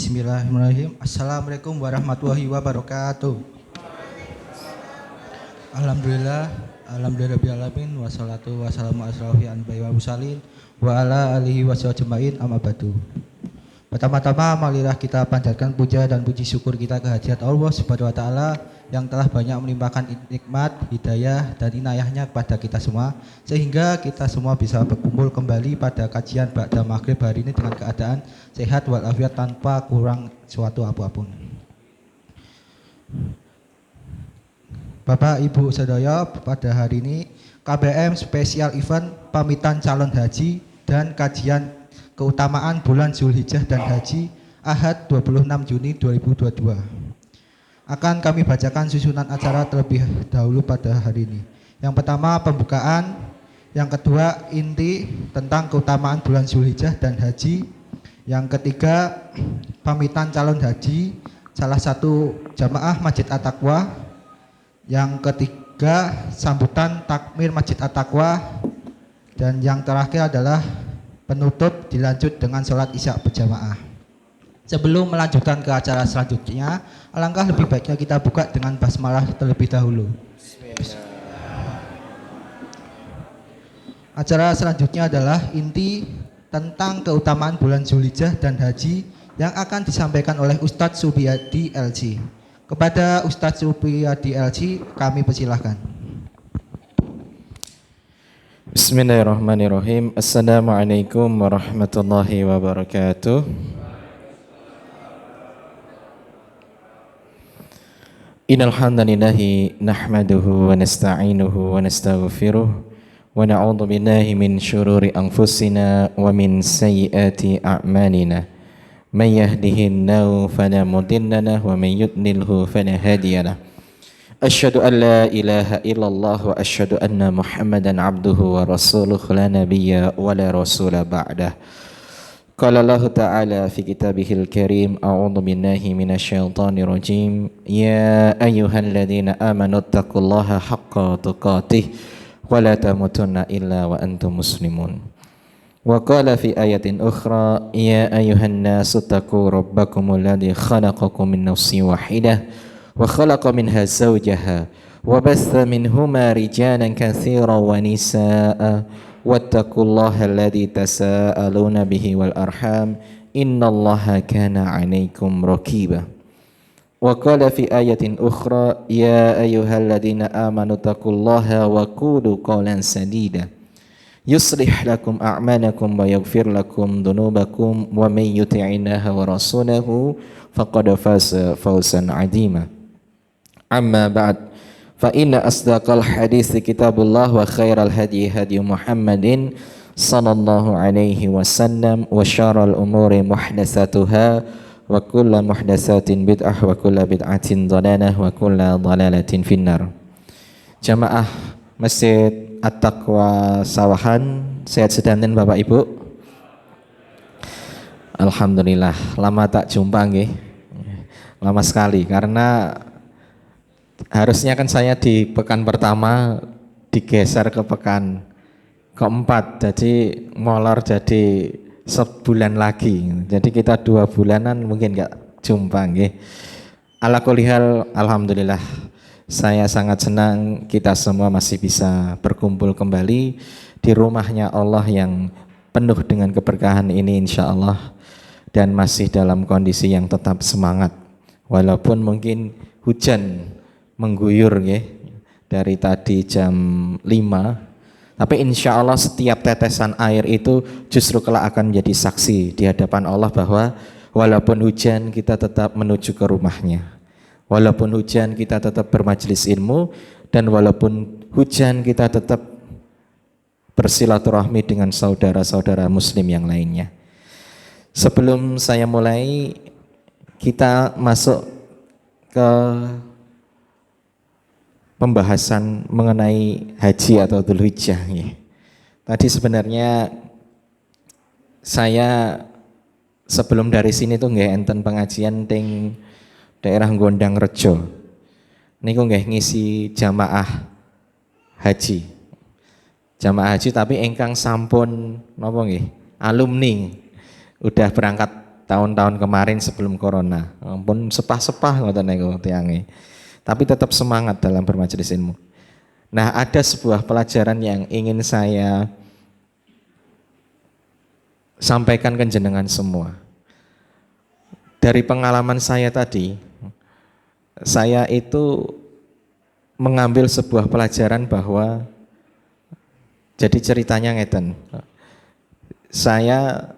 Bismillahirrahmanirrahim. Assalamualaikum warahmatullahi wabarakatuh. Alhamdulillah alamin wassalatu wassalamu asrofi anbiya'i wa mursalin wa ala alihi wasajmain amma ba'du. Pertama-tama marilah kita panjatkan puja dan puji syukur kita kehadirat Allah Subhanahu wa taala yang telah banyak melimpahkan nikmat, hidayah dan inayahnya kepada kita semua sehingga kita semua bisa berkumpul kembali pada kajian ba'da maghrib hari ini dengan keadaan sehat walafiat tanpa kurang suatu apapun. Bapak Ibu Sadaya, pada hari ini KBM spesial event pamitan calon haji dan kajian keutamaan bulan Zulhijjah dan haji Ahad 26 Juni 2022. Akan kami bacakan susunan acara terlebih dahulu pada hari ini. Yang pertama pembukaan, yang kedua inti tentang keutamaan bulan Zulhijjah dan haji, yang ketiga pamitan calon haji salah satu jamaah Masjid At-Taqwa, yang ketiga sambutan takmir Masjid At-Taqwa, dan yang terakhir adalah penutup dilanjut dengan sholat isya berjamaah. Sebelum melanjutkan ke acara selanjutnya, alangkah lebih baiknya kita buka dengan basmalah terlebih dahulu. Acara selanjutnya adalah inti tentang keutamaan bulan Zulhijjah dan haji yang akan disampaikan oleh Ustadz Subiyadi LC. Kepada Ustadz Subiyadi LC kami persilahkan. Bismillahirrahmanirrahim. Assalamualaikum warahmatullahi wabarakatuh. Innal hamdalillahi nahmaduhu wa nasta'inuhu wa nastaghfiruh wa na'udzu billahi min syururi anfusina wa min sayyiati a'malina. May yahdihillahu fala mudilla lahu wa may yudlilhu fala hadiya lahu. Asyhadu an la ilaha illallah wa asyhadu anna Muhammadan abduhu wa rasuluh la nabiyya wa la rasula ba'dah. Qala Allah Ta'ala fi kitabihil karim, a'udzu billahi minasyaitonir rajim. Ya ayyuhalladzina amanu taqullaha haqqa tuqatih wa la tamutunna illa wa antum muslimun. Wa qala fi ayatin ukhra, ya ayyuhan nasu taqu rabbakumul ladzi khalaqakum min nafsin wahidah wa khalaqa minha zawjaha wa batha minhuma rijalan katsiran wa nisaa'a wattaqullaha alladzi tasaaluna bihi wal arham innallaha kana 'alaikum raqiba. Wa qala fi ayatin ukhra, ya ayyuhalladzina amanu taqullaha wa qulu qawlan sadida yuslih lakum a'malakum wa yaghfir lakum dhunubakum wa may yuti'inaha wa rasulahu faqad faza fawzan 'azima. Amma ba'd, fa inna asdaqal hadits kitabullah wa khairal hadi hadi Muhammadin sallallahu alaihi wasallam wa syarrul umuri muhdatsatuha wa kullu muhdatsatin bid'ah wa kullu bid'atin dhalalah wa kullu dhalalatin finnar. Jamaah Masjid At-Taqwa Sawahan, sehat sedanten Bapak Ibu. Alhamdulillah, lama tak jumpa nggih. Lama sekali karena harusnya kan saya di pekan pertama digeser ke pekan keempat, jadi molor jadi sebulan lagi. Jadi kita 2 bulanan mungkin nggak jumpa nggih. Ala kulli hal, alhamdulillah saya sangat senang kita semua masih bisa berkumpul kembali di rumahnya Allah yang penuh dengan keberkahan ini insya Allah, dan masih dalam kondisi yang tetap semangat walaupun mungkin hujan mengguyur ya, dari tadi jam 5, tapi insya Allah setiap tetesan air itu justru kelak akan menjadi saksi di hadapan Allah bahwa walaupun hujan kita tetap menuju ke rumahnya, walaupun hujan kita tetap bermajelis ilmu, dan walaupun hujan kita tetap bersilaturahmi dengan saudara-saudara muslim yang lainnya. Sebelum saya mulai, kita masuk ke pembahasan mengenai haji atau Dzulhijjah. Tadi sebenarnya saya sebelum dari sini tuh nggak enten pengajian ting daerah Gondang Rejo. Niku nggak ngisi jamaah haji. Jamaah haji tapi engkang sampun napa nggih? Alumni. Udah berangkat tahun-tahun kemarin sebelum corona. Ampun sepah-sepah ngoten niku tiange. Tapi tetap semangat dalam bermajelis ilmu. Nah, ada sebuah pelajaran yang ingin saya sampaikan ke jenengan semua. Dari pengalaman saya tadi, saya itu mengambil sebuah pelajaran bahwa jadi ceritanya ngeten. Saya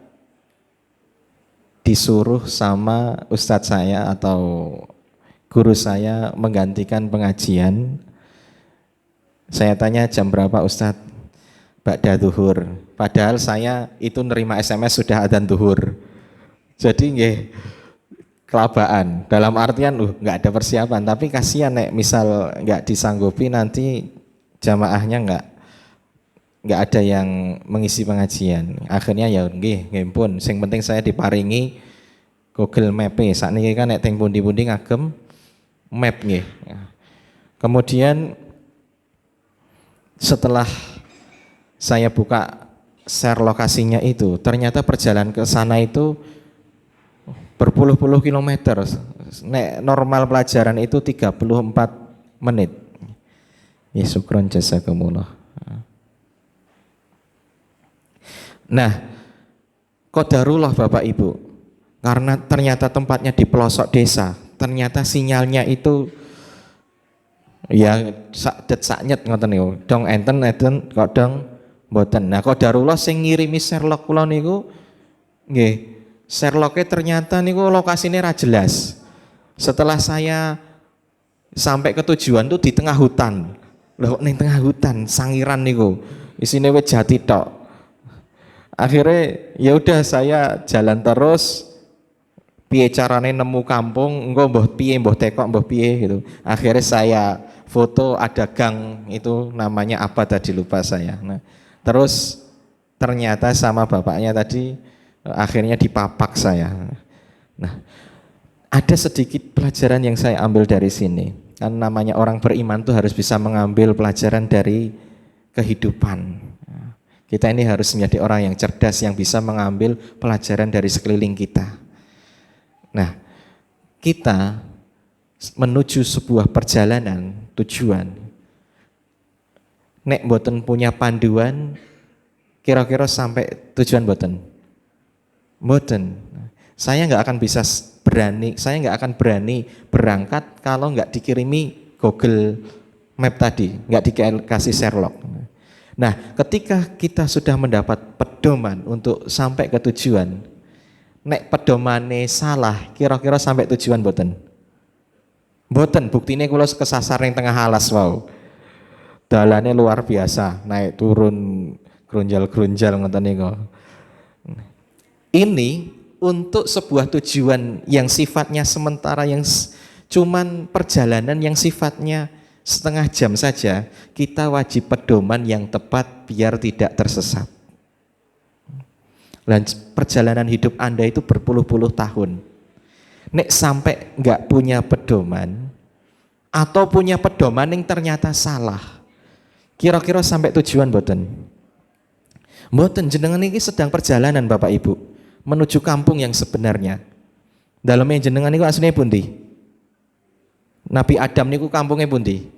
disuruh sama ustadz saya atau guru saya menggantikan pengajian. Saya tanya jam berapa ustadz? Ba'da zuhur. Padahal saya itu nerima SMS sudah adzan zuhur. Jadi nggih kelabaan. Dalam artian nggak ada persiapan, tapi kasihan nek misal nggak disanggupi nanti jamaahnya nggak ada yang mengisi pengajian. Akhirnya ya nggih pun. Sing penting saya diparingi Google Map. Sakniki kan nek teng pundi-pundi ngagem map nggih. Kemudian setelah saya buka share lokasinya itu, ternyata perjalanan ke sana itu berpuluh-puluh kilometer. Nek normal pelajaran itu 34 menit. Ya syukron jazakumullah. Nah, qadarullah Bapak Ibu, karena ternyata tempatnya di pelosok desa, ternyata sinyalnya itu ya saknyet ngoten niku. Dong enten kok dong mboten. Nah, qadarullah sing ngirimi Sherlock kula niku nggih, Sherlocknya ternyata niku lokasinya ra jelas. Setelah saya sampai ke tujuan tuh di tengah hutan. Loh ning tengah hutan sangiran niku. Isine wit jati tok. Akhirnya ya udah saya jalan terus, piye carane nemu kampung, engko mbah piye mbah tekok mbah piye gitu. Akhirnya saya foto ada gang itu namanya apa tadi lupa saya. Nah, terus ternyata sama bapaknya tadi akhirnya dipapak saya. Nah, ada sedikit pelajaran yang saya ambil dari sini. Kan namanya orang beriman tuh harus bisa mengambil pelajaran dari kehidupan. Kita ini harus menjadi orang yang cerdas, yang bisa mengambil pelajaran dari sekeliling kita. Nah, kita menuju sebuah perjalanan tujuan. Nek mboten punya panduan, kira-kira sampai tujuan mboten? Mboten. Saya nggak akan berani berangkat kalau nggak dikirimi Google Map tadi, nggak dikasih Sherlock. Nah, ketika kita sudah mendapat pedoman untuk sampai ke tujuan, nek pedomane salah, kira-kira sampai tujuan mboten? Mboten, buktine kula kesasar ning tengah alas wau. Dalane luar biasa, naik turun grunjal-grunjal ngoten niku. Ini untuk sebuah tujuan yang sifatnya sementara, yang cuman perjalanan yang sifatnya setengah jam saja, kita wajib pedoman yang tepat biar tidak tersesat. Dan perjalanan hidup Anda itu berpuluh-puluh tahun. Nek sampai nggak punya pedoman atau punya pedoman yang ternyata salah, kira-kira sampai tujuan mboten? Mboten, jenengan ini sedang perjalanan Bapak Ibu menuju kampung yang sebenarnya. Dalamnya jenengan niku asline pundi? Nabi Adam niku kampungnya pundi?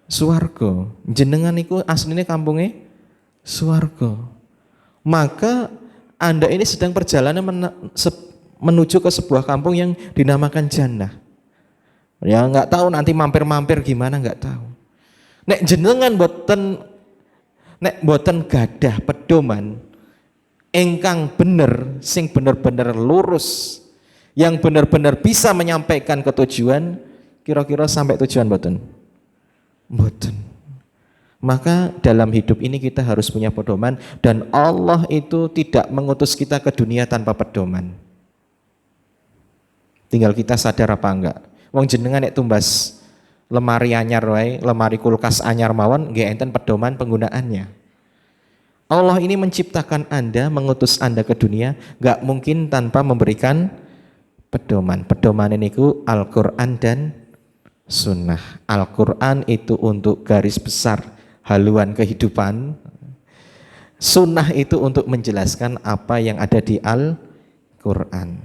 Swarga. Jenengan niku asline kampungnya swarga. Maka Anda ini sedang perjalanan menuju ke sebuah kampung yang dinamakan jannah. Ya nggak tahu nanti mampir-mampir gimana, nggak tahu. Nek jenengan boten gadah pedoman engkang bener, sing bener-bener lurus, yang benar-benar bisa menyampaikan ke tujuan, kira-kira sampai tujuan boten? Boten. Maka dalam hidup ini kita harus punya pedoman, dan Allah itu tidak mengutus kita ke dunia tanpa pedoman. Tinggal kita sadar apa enggak. Wong jenengan nek tumbas lemari anyar wae, lemari kulkas anyar mawon, nggih enten pedoman penggunaannya. Allah ini menciptakan Anda, mengutus Anda ke dunia, enggak mungkin tanpa memberikan pedoman. Pedoman ini Al-Quran dan Sunnah. Al-Quran itu untuk garis besar haluan kehidupan. Sunnah itu untuk menjelaskan apa yang ada di Al-Quran. Quran.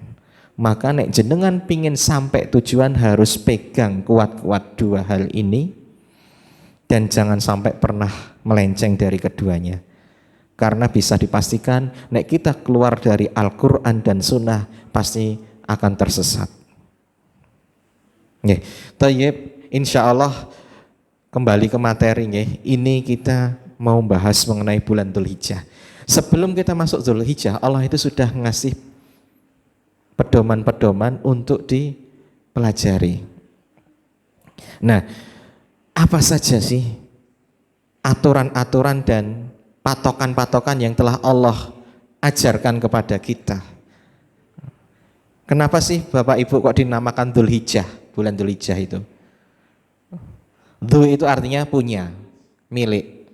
Maka nek jenengan pingin sampai tujuan harus pegang kuat-kuat dua hal ini dan jangan sampai pernah melenceng dari keduanya. Karena bisa dipastikan nek kita keluar dari Al-Quran dan Sunnah pasti akan tersesat. Nggih, thayyib, insyaallah kembali ke materi nggih. Ini kita mau bahas mengenai bulan Dzulhijjah. Sebelum kita masuk Dzulhijjah, Allah itu sudah ngasih pedoman-pedoman untuk dipelajari. Nah, apa saja sih aturan-aturan dan patokan-patokan yang telah Allah ajarkan kepada kita? Kenapa sih Bapak Ibu kok dinamakan Dzulhijjah, bulan Dzulhijjah itu? Dzul itu artinya punya, milik.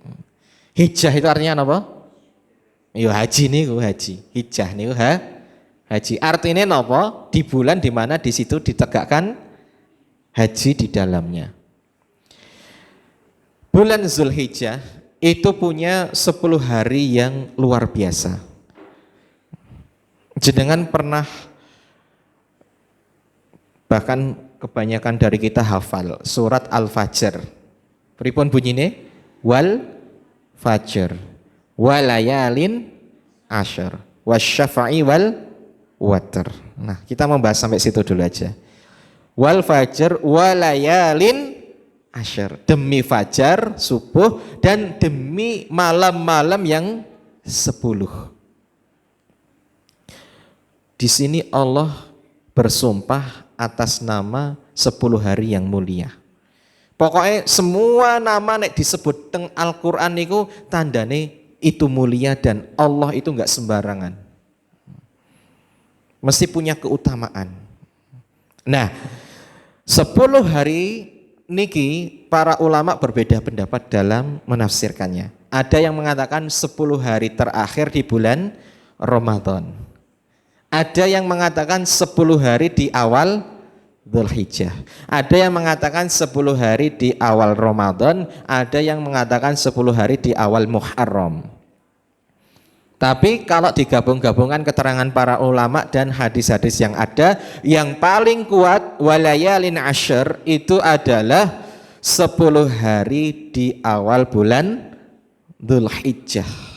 Hijjah itu artinya apa? Yo haji niku haji. Hijjah niku haji. Artinya napa? Di bulan di mana di situ ditegakkan haji di dalamnya. Bulan Dzulhijjah itu punya 10 hari yang luar biasa. Jenengan pernah, bahkan kebanyakan dari kita hafal surat Al-Fajr. Pripun bunyine? Wal fajr walayalin asyr wasyafa'i wal watr. Nah, kita membahas sampai situ dulu aja. Wal fajr walayalin asyr, demi fajar subuh dan demi malam-malam yang 10. Di sini Allah bersumpah atas nama 10 hari yang mulia. Pokoknya semua nama nek disebut teng Al-Qur'an niku tandane itu mulia dan Allah itu enggak sembarangan. Mesti punya keutamaan. Nah, 10 hari niki para ulama berbeda pendapat dalam menafsirkannya. Ada yang mengatakan 10 hari terakhir di bulan Ramadan. Ada yang mengatakan 10 hari di awal Dzulhijjah. Ada yang mengatakan 10 hari di awal Ramadan, ada yang mengatakan 10 hari di awal Muharram. Tapi kalau digabung-gabungkan keterangan para ulama dan hadis-hadis yang ada, yang paling kuat walayalin asyr itu adalah 10 hari di awal bulan Dzulhijjah.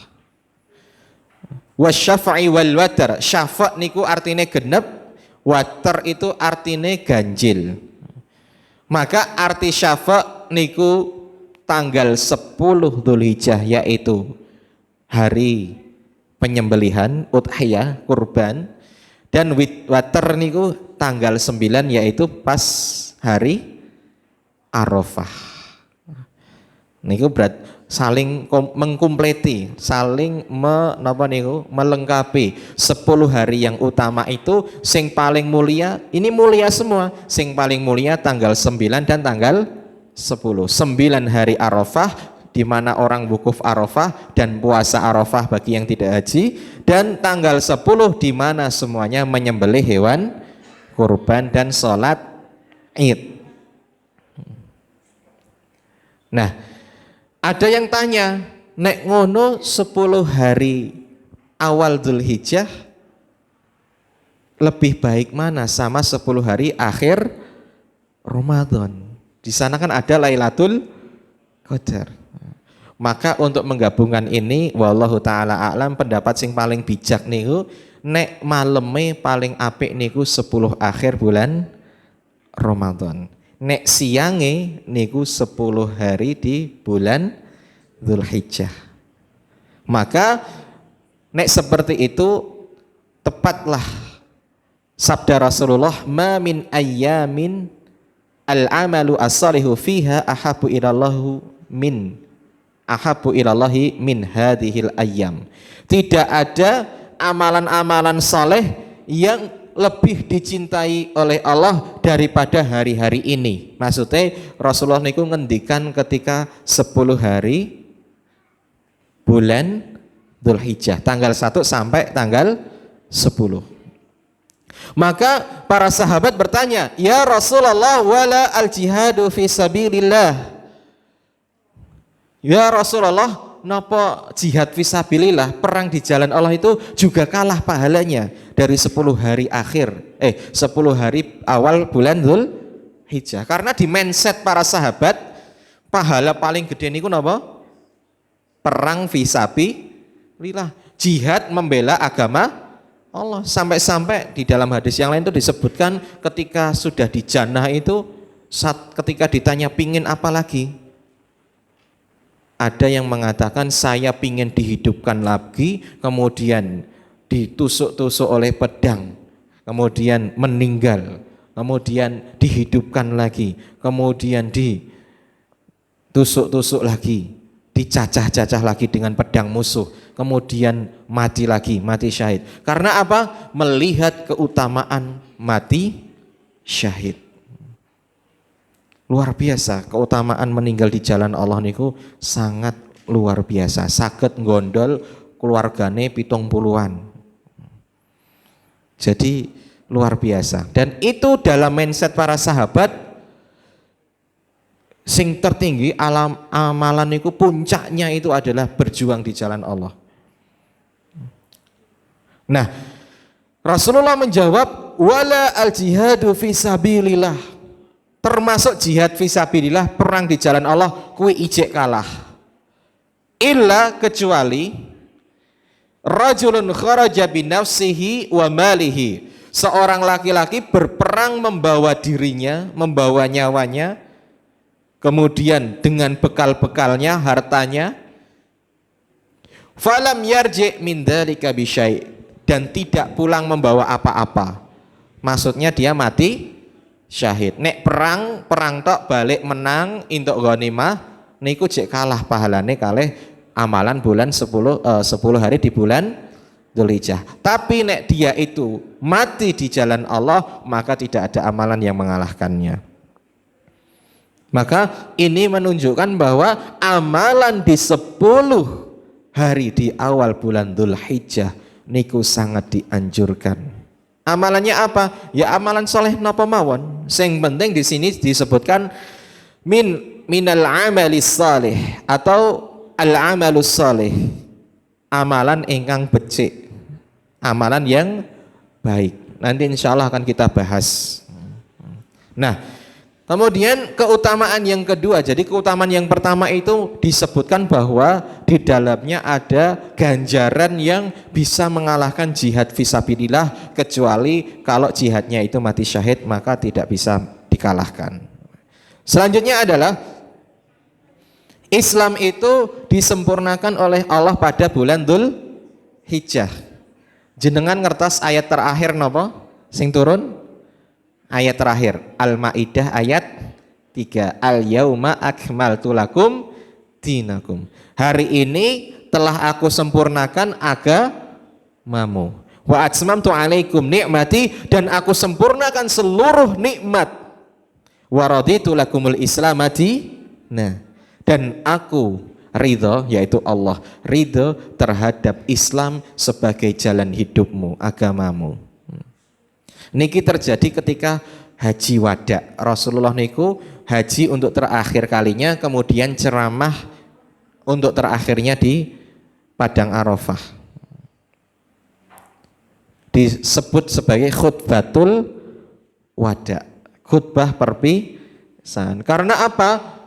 Wasyafa'i wal watr. Syafa' niku artinya genep, water itu artinya ganjil. Maka arti syafa' niku tanggal 10 Dzulhijjah, yaitu hari penyembelihan udhiyah kurban, dan water niku tanggal 9 yaitu pas hari Arafah. Niku berat saling mengkompleti, saling melengkapi. 10 hari yang utama itu sing paling mulia, ini mulia semua. Sing paling mulia tanggal 9 dan tanggal 10. 9 hari Arafah di mana orang wukuf Arafah dan puasa Arafah bagi yang tidak haji, dan tanggal 10 di mana semuanya menyembelih hewan kurban dan sholat Id. Nah, ada yang tanya, nek ngono 10 hari awal Dzulhijjah lebih baik mana sama 10 hari akhir Ramadan? Di sana kan ada Lailatul Qadar. Maka untuk menggabungkan ini, wallahu taala a'lam, pendapat sing paling bijak niku nek maleme paling apik niku 10 akhir bulan Ramadan. Nek siange niku 10 hari di bulan Dzulhijjah. Maka nek seperti itu tepatlah sabda Rasulullah, ma min ayyamin al-amalu as-salihu fiha ahabbu ilallahi min hadhil ayyam. Tidak ada amalan-amalan saleh yang lebih dicintai oleh Allah daripada hari-hari ini. Maksudnya Rasulullah niku ngendikan ketika 10 hari bulan Dzulhijjah, tanggal 1 sampai tanggal 10. Maka para sahabat bertanya, ya Rasulullah, wala al-jihadu fi sabilillah. Ya Rasulullah, napa jihad fisabilillah, perang di jalan Allah itu juga kalah pahalanya dari 10 hari akhir 10 hari awal bulan Dzul Hijjah. Karena di mindset para sahabat, pahala paling gede niku napa? Perang fisabilillah, jihad membela agama Allah. Sampai-sampai di dalam hadis yang lain itu disebutkan ketika sudah di jannah itu, ketika ditanya pingin apa lagi, ada yang mengatakan saya pingin dihidupkan lagi, kemudian ditusuk-tusuk oleh pedang, kemudian meninggal, kemudian dihidupkan lagi, kemudian ditusuk-tusuk lagi, dicacah-cacah lagi dengan pedang musuh, kemudian mati lagi, mati syahid. Karena apa? Melihat keutamaan mati syahid. Luar biasa, keutamaan meninggal di jalan Allah niku sangat luar biasa. Saged nggondol keluargane 70-an. Jadi luar biasa. Dan itu dalam mindset para sahabat, sing tertinggi amalan niku puncaknya itu adalah berjuang di jalan Allah. Nah, Rasulullah menjawab, wala al jihadu fi sabilillah. Termasuk jihad fisabilillah, perang di jalan Allah, kuwi ijek kalah. Illa, kecuali rajulun kharaja binafsihi wa malihi, seorang laki-laki berperang membawa dirinya, membawa nyawanya, kemudian dengan bekal-bekalnya, hartanya, falam yarji' min dzalika bisyai', dan tidak pulang membawa apa-apa. Maksudnya dia mati syahid. Nek perang tok balik menang entuk ghanimah niku jek kalah pahalane kalih amalan bulan 10 hari di bulan Dzulhijjah. Tapi nek dia itu mati di jalan Allah, maka tidak ada amalan yang mengalahkannya. Maka ini menunjukkan bahwa amalan di 10 hari di awal bulan Dzulhijjah niku sangat dianjurkan. Amalannya apa? Ya amalan soleh napa mawon. Sing penting di sini disebutkan minal amalis salih atau al amalus salih. Amalan ingkang becik. Amalan yang baik. Nanti insya Allah akan kita bahas. Nah, kemudian keutamaan yang kedua. Jadi keutamaan yang pertama itu disebutkan bahwa di dalamnya ada ganjaran yang bisa mengalahkan jihad fisabilillah, kecuali kalau jihadnya itu mati syahid, maka tidak bisa dikalahkan. Selanjutnya adalah Islam itu disempurnakan oleh Allah pada bulan Dzulhijjah. Jenengan ngertos ayat terakhir napa sing turun? Ayat terakhir Al-Maidah ayat 3, Al-yauma akmaltu lakum dinakum. Hari ini telah aku sempurnakan agamamu. Wa atmamtu alaikum ni'mati, dan aku sempurnakan seluruh nikmat. Wa raditu lakumul islamati. Nah, dan aku ridho, yaitu Allah ridho terhadap Islam sebagai jalan hidupmu, agamamu. Niki terjadi ketika haji wada. Rasulullah niku haji untuk terakhir kalinya, kemudian ceramah untuk terakhirnya di Padang Arafah. Disebut sebagai khutbatul wada, khutbah perpisahan. Karena apa?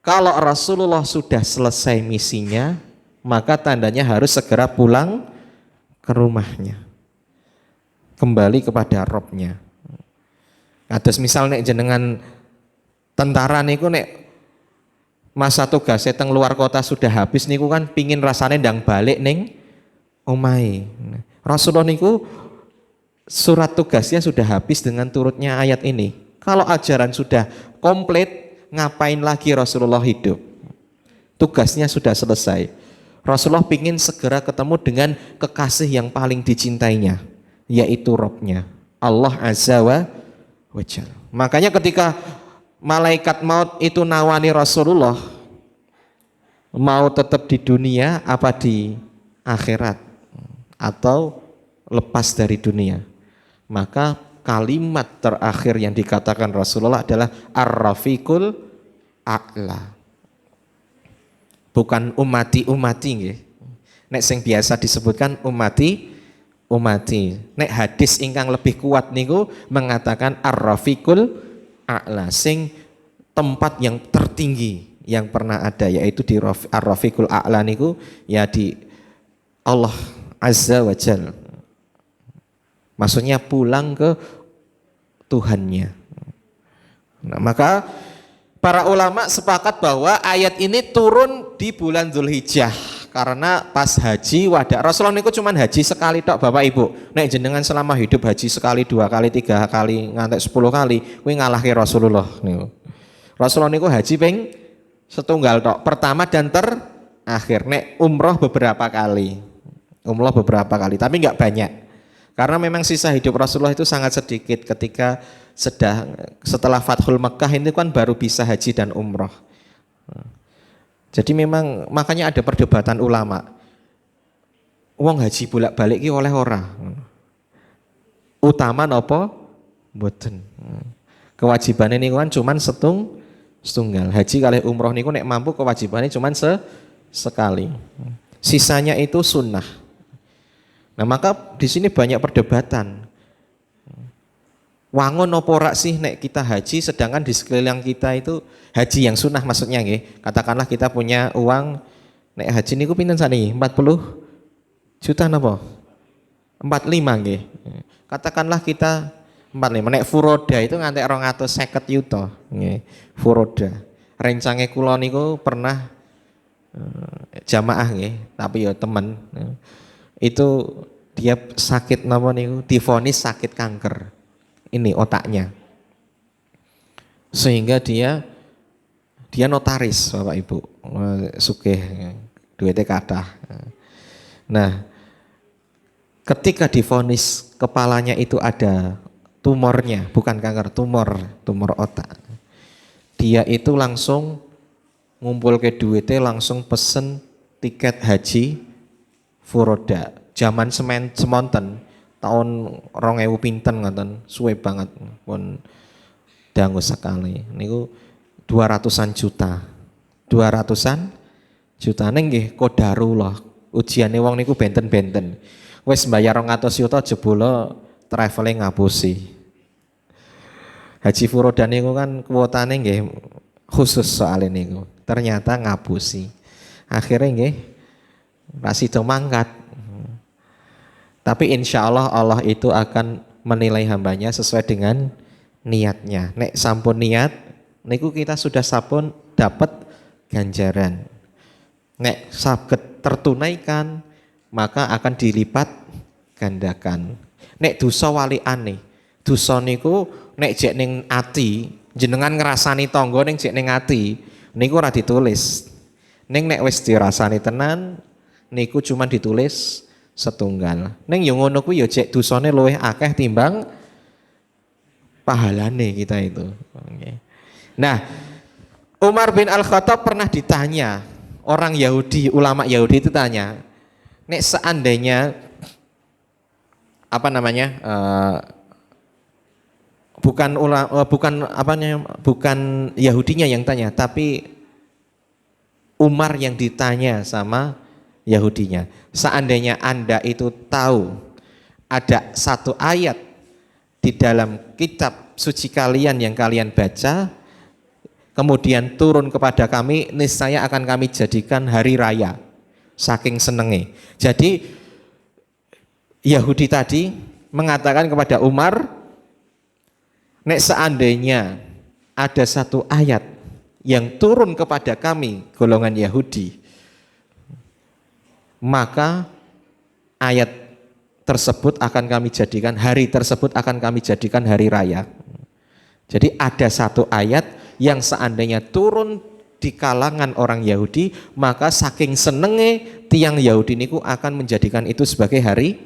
Kalau Rasulullah sudah selesai misinya, maka tandanya harus segera pulang ke rumahnya, kembali kepada Robnya. Atas misal nek jenengan tentara niku nek masa tugasnya teng luar kota sudah habis niku kan pingin rasanya ndang balik ning omahe. Rasulullah niku surat tugasnya sudah habis dengan turutnya ayat ini. Kalau ajaran sudah komplit, ngapain lagi Rasulullah hidup? Tugasnya sudah selesai. Rasulullah pingin segera ketemu dengan kekasih yang paling dicintainya, yaitu Robnya, Allah Azza wa Jalla. Makanya ketika malaikat maut itu nawani Rasulullah, mau tetap di dunia apa di akhirat, atau lepas dari dunia, maka kalimat terakhir yang dikatakan Rasulullah adalah Ar-Rafiqul A'la. bukan umati nggih. Nek sing biasa disebutkan umati. Nek hadis ingkang lebih kuat niku mengatakan ar-rafiqul a'la, sing tempat yang tertinggi yang pernah ada, yaitu di ar-rafiqul a'la niku ya di Allah Azza wa Jalla. Maksudnya pulang ke Tuhannya. Nah, maka para ulama sepakat bahwa ayat ini turun di bulan Dzulhijjah karena pas haji wada. Rasulullah niku cuman haji sekali tok Bapak Ibu. Nek jenengan selama hidup haji sekali, 2 kali, 3 kali, ngantek 10 kali, kuwi ngalahke Rasulullah niku. Rasulullah niku haji ping setunggal tok, pertama dan terakhir. Nek umroh beberapa kali. Tapi enggak banyak. Karena memang sisa hidup Rasulullah itu sangat sedikit ketika setelah Fathul Mekkah ini kan baru bisa haji dan umroh. Jadi memang makanya ada perdebatan ulama. Wong haji bolak-balik ki oleh ora. Utama napa? Mboten. Kewajibannya niku kan cuman setunggal. Haji kali umroh niku nek mampu kewajibannya cuman sekali. Sisanya itu sunnah. Nah, maka di sini banyak perdebatan. Wangun apa ora sih nek kita haji sedangkan di sekeliling kita itu haji yang sunnah maksudnya nggih. Katakanlah kita punya uang nek haji niku pinten sakniki? 40 juta napa? 45 nggih. Katakanlah kita 45 nek furoda itu ngantek 250 juta nggih. Furoda. Rencange kula niku pernah jamaah nggih, tapi ya temen. Itu dia sakit napa niku? Divonis sakit kanker. Ini otaknya, sehingga dia notaris Bapak Ibu, sugih duitnya kathah. Nah, ketika divonis kepalanya itu ada tumornya, bukan kanker, tumor otak, dia itu langsung ngumpul ke duitnya, langsung pesen tiket haji furoda, zaman semonten tahun 2000 pinten ngoten, suwe banget pun dangu sekali. Niku 200-an juta. 200-an juta nggih qadarullah. Ujiane wong niku benten-benten. Wis mbayar 200 juta jebule traveling ngapusi. Haji furoda niku kan kuotane nggih khusus soal niku. Ternyata ngapusi. Akhirnya nggih rasido mangkat. Tapi insya Allah Allah itu akan menilai hambanya sesuai dengan niatnya. Nek sampun niat, niku kita sudah sampun dapat ganjaran. Nek saged tertunaikan, maka akan dilipat gandakan. Nek dosa waliane, dosa niku nek jek ning ati, jenengan ngrasani tangga ning jek ning ati, niku ora ditulis. Nek wis dirasani tenan, niku cuma ditulis setunggal. Neng yo ngono kuwi yo cek dosane luwih akeh timbang pahalane kita itu. Nah, Umar bin Al-Khattab pernah ditanya, orang Yahudi, ulama Yahudi itu tanya, nek seandainya bukan Yahudinya yang tanya, tapi Umar yang ditanya sama Yahudinya. Seandainya Anda itu tahu ada satu ayat di dalam kitab suci kalian yang kalian baca, kemudian turun kepada kami, niscaya akan kami jadikan hari raya. Saking senenge. Jadi Yahudi tadi mengatakan kepada Umar, nek seandainya ada satu ayat yang turun kepada kami golongan Yahudi, maka ayat tersebut akan kami jadikan, hari tersebut akan kami jadikan hari raya. Jadi ada satu ayat yang seandainya turun di kalangan orang Yahudi, maka saking senenge tiang Yahudi niku akan menjadikan itu sebagai hari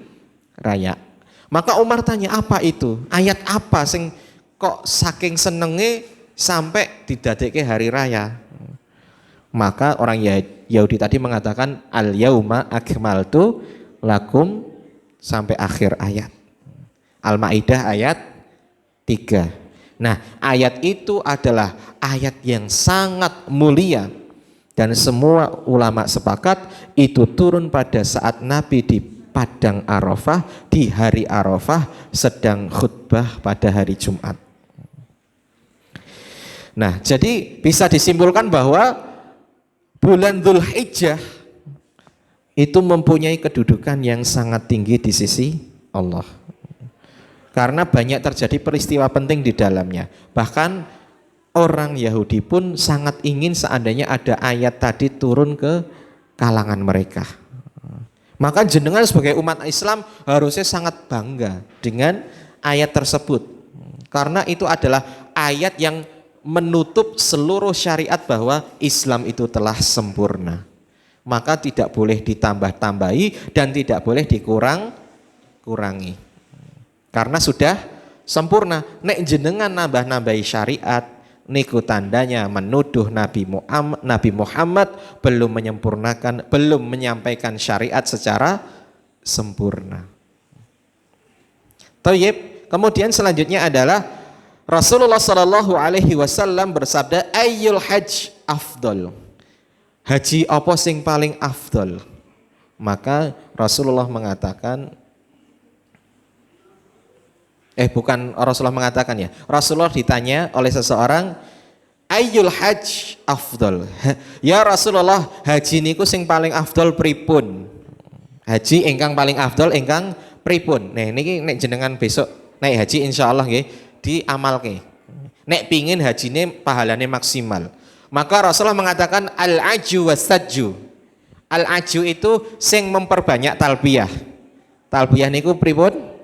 raya. Maka Umar tanya, apa itu? Ayat apa sing kok saking senenge sampai didadekke hari raya? Maka orang Yahudi tadi mengatakan al-yauma akmaltu lakum sampai akhir ayat. Al-Maidah ayat 3. Nah, ayat itu adalah ayat yang sangat mulia Dan semua ulama sepakat itu turun pada saat Nabi di Padang Arafah, di hari Arafah sedang khutbah pada hari Jumat. Nah, jadi bisa disimpulkan bahwa bulan Dzulhijjah itu mempunyai kedudukan yang sangat tinggi di sisi Allah. Karena banyak terjadi peristiwa penting di dalamnya. Bahkan orang Yahudi pun sangat ingin seandainya ada ayat tadi turun ke kalangan mereka. Maka jenengan sebagai umat Islam harusnya sangat bangga dengan ayat tersebut. Karena itu adalah ayat yang menutup seluruh syariat bahwa Islam itu telah sempurna. Maka tidak boleh ditambah-tambahi dan tidak boleh dikurang-kurangi. Karena sudah sempurna. Nek jenengan nambah-nambahi syariat, niku tandanya menuduh Nabi Muhammad belum menyempurnakan, belum menyampaikan syariat secara sempurna. Thayyib. Kemudian selanjutnya adalah Rasulullah Shallallahu Alaihi Wasallam bersabda, ayyul hajj afdol. Haji apa sing paling afdol? Maka Rasulullah mengatakan, Rasulullah mengatakan ya. Rasulullah ditanya oleh seseorang, ayyul hajj afdol. Ya Rasulullah, haji niku sing paling afdol pripun? Haji ingkang paling afdol ingkang pripun? Nah niki nek jenengan besok naik haji insyaallah nggih diamalke. Nek pingin hajine pahalane maksimal, maka Rasulullah mengatakan al-aju was-sajju. Al-aju itu sing memperbanyak talbiyah. Talbiyah niku pripun?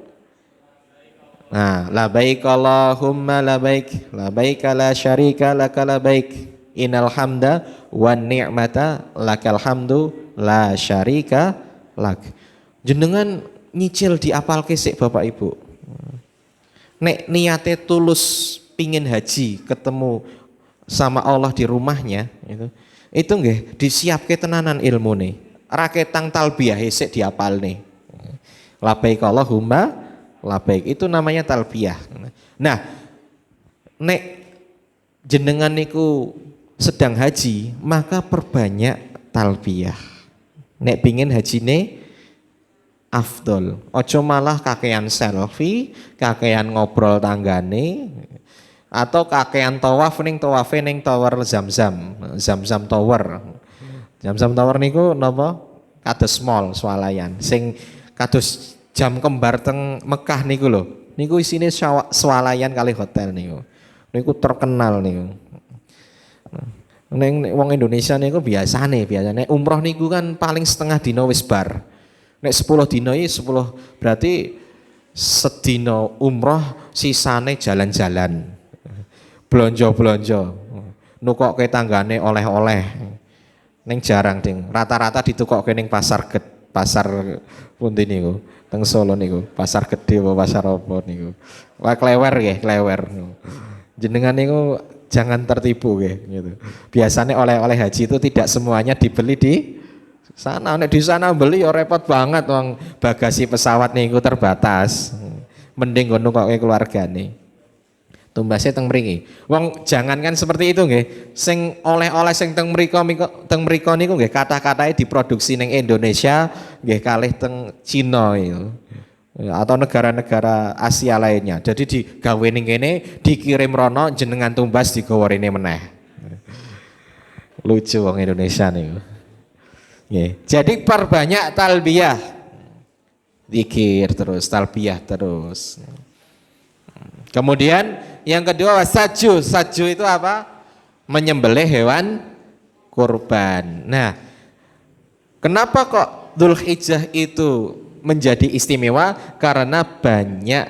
Nah, labaik Allahumma labaik, labaik la syarika laka labaik, innal hamda wan ni'mata lakal hamdu la syarika lak. Jenengan nyicil diapalke sik Bapak Ibu. Nek niate tulus pingin haji ketemu sama Allah di rumahnya itu nggih disiapke tenanan ilmune. Ra ketang talbiyah sik diapalne. Labaik Allahumma labaik, itu namanya talbiyah. Nah, nek jenengan niku sedang haji, maka perbanyak talbiyah. Nek pingin hajine afdol. Ojo malah kakean selfie, kakean ngobrol tanggane, atau kakean tawaf ning tawafe ning tower Zamzam, Zamzam Tower. Zamzam Tower niku napa? Kados mall swalayan. Sing kados jam kembar teng Mekah niku lho. Niku isine swalayan kali hotel niku. Niku terkenal niku. Ning wong Indonesia niku biasane umroh niku kan paling setengah dina wis bar. Nek 10 dina iki 10 berarti sedina umroh sisane jalan-jalan. Blonjo-blonjo. Nukokke tanggane oleh-oleh. Ning jarang ding. Rata-rata ditukokke ning pasar pundi niku? Teng Solo niku, pasar gede apa pasar apa niku. Wah klewer nggih, klewer. Jenengan niku jangan tertipu nggih gitu. Biasanya oleh-oleh haji itu tidak semuanya dibeli di sana. Nek di sana beli ya repot banget, wong bagasi pesawat niku terbatas. Mending ngono kok keluargane. Tumbase teng mriki. Wong jangankan seperti itu nggih. Sing oleh-oleh sing teng mriko niku nggih kata-katae diproduksi ning Indonesia nggih kalih teng Cina itu. Atau negara-negara Asia lainnya. Jadi digawe ning kene, dikirim rono jenengan tumbas digawa rene meneh. Lucu wong Indonesia niku. Nggih. Jadi perbanyak talbiyah. Zikir terus, talbiyah terus. Kemudian yang kedua wasaju. Saju itu apa? Menyembelih hewan kurban. Nah, kenapa kok Dzulhijjah itu menjadi istimewa? Karena banyak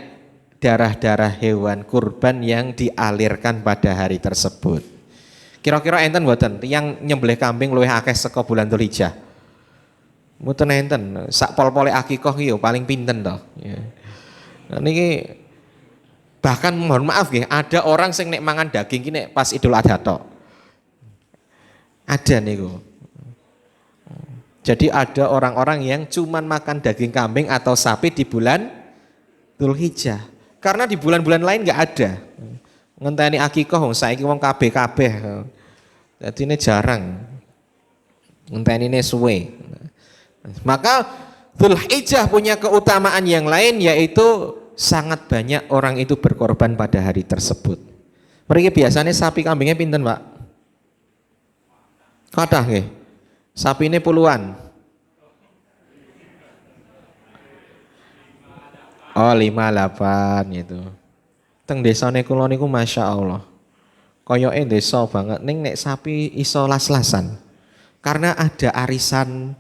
darah-darah hewan kurban yang dialirkan pada hari tersebut. Kira-kira enten mboten yang nyembelih kambing luwih akeh saka bulan Dzulhijjah? Mboten enten. Sak pol-pole akikah iki paling pinten to. Ya. Nah, niki bahkan mohon maaf nggih, ada orang sing nek mangan daging ki nek pas Idul Adha tok. Ada niku. Jadi ada orang-orang yang cuman makan daging kambing atau sapi di bulan Dzulhijjah. Karena di bulan-bulan lain enggak ada. Ngenteni akikah wong saiki wong kabeh-kabeh. Jadi ini jarang. Entenine suwe. Maka Dzulhijjah punya keutamaan yang lain, yaitu sangat banyak orang itu berkorban pada hari tersebut. Mereka biasanya sapi kambingnya pinten, Pak? Kathah nggih. Sapine puluhan. Oh, 58 gitu. Teng desane kula niku Masya Allah. Koyoke desa banget ning nek sapi iso las-lasan. Karena ada arisan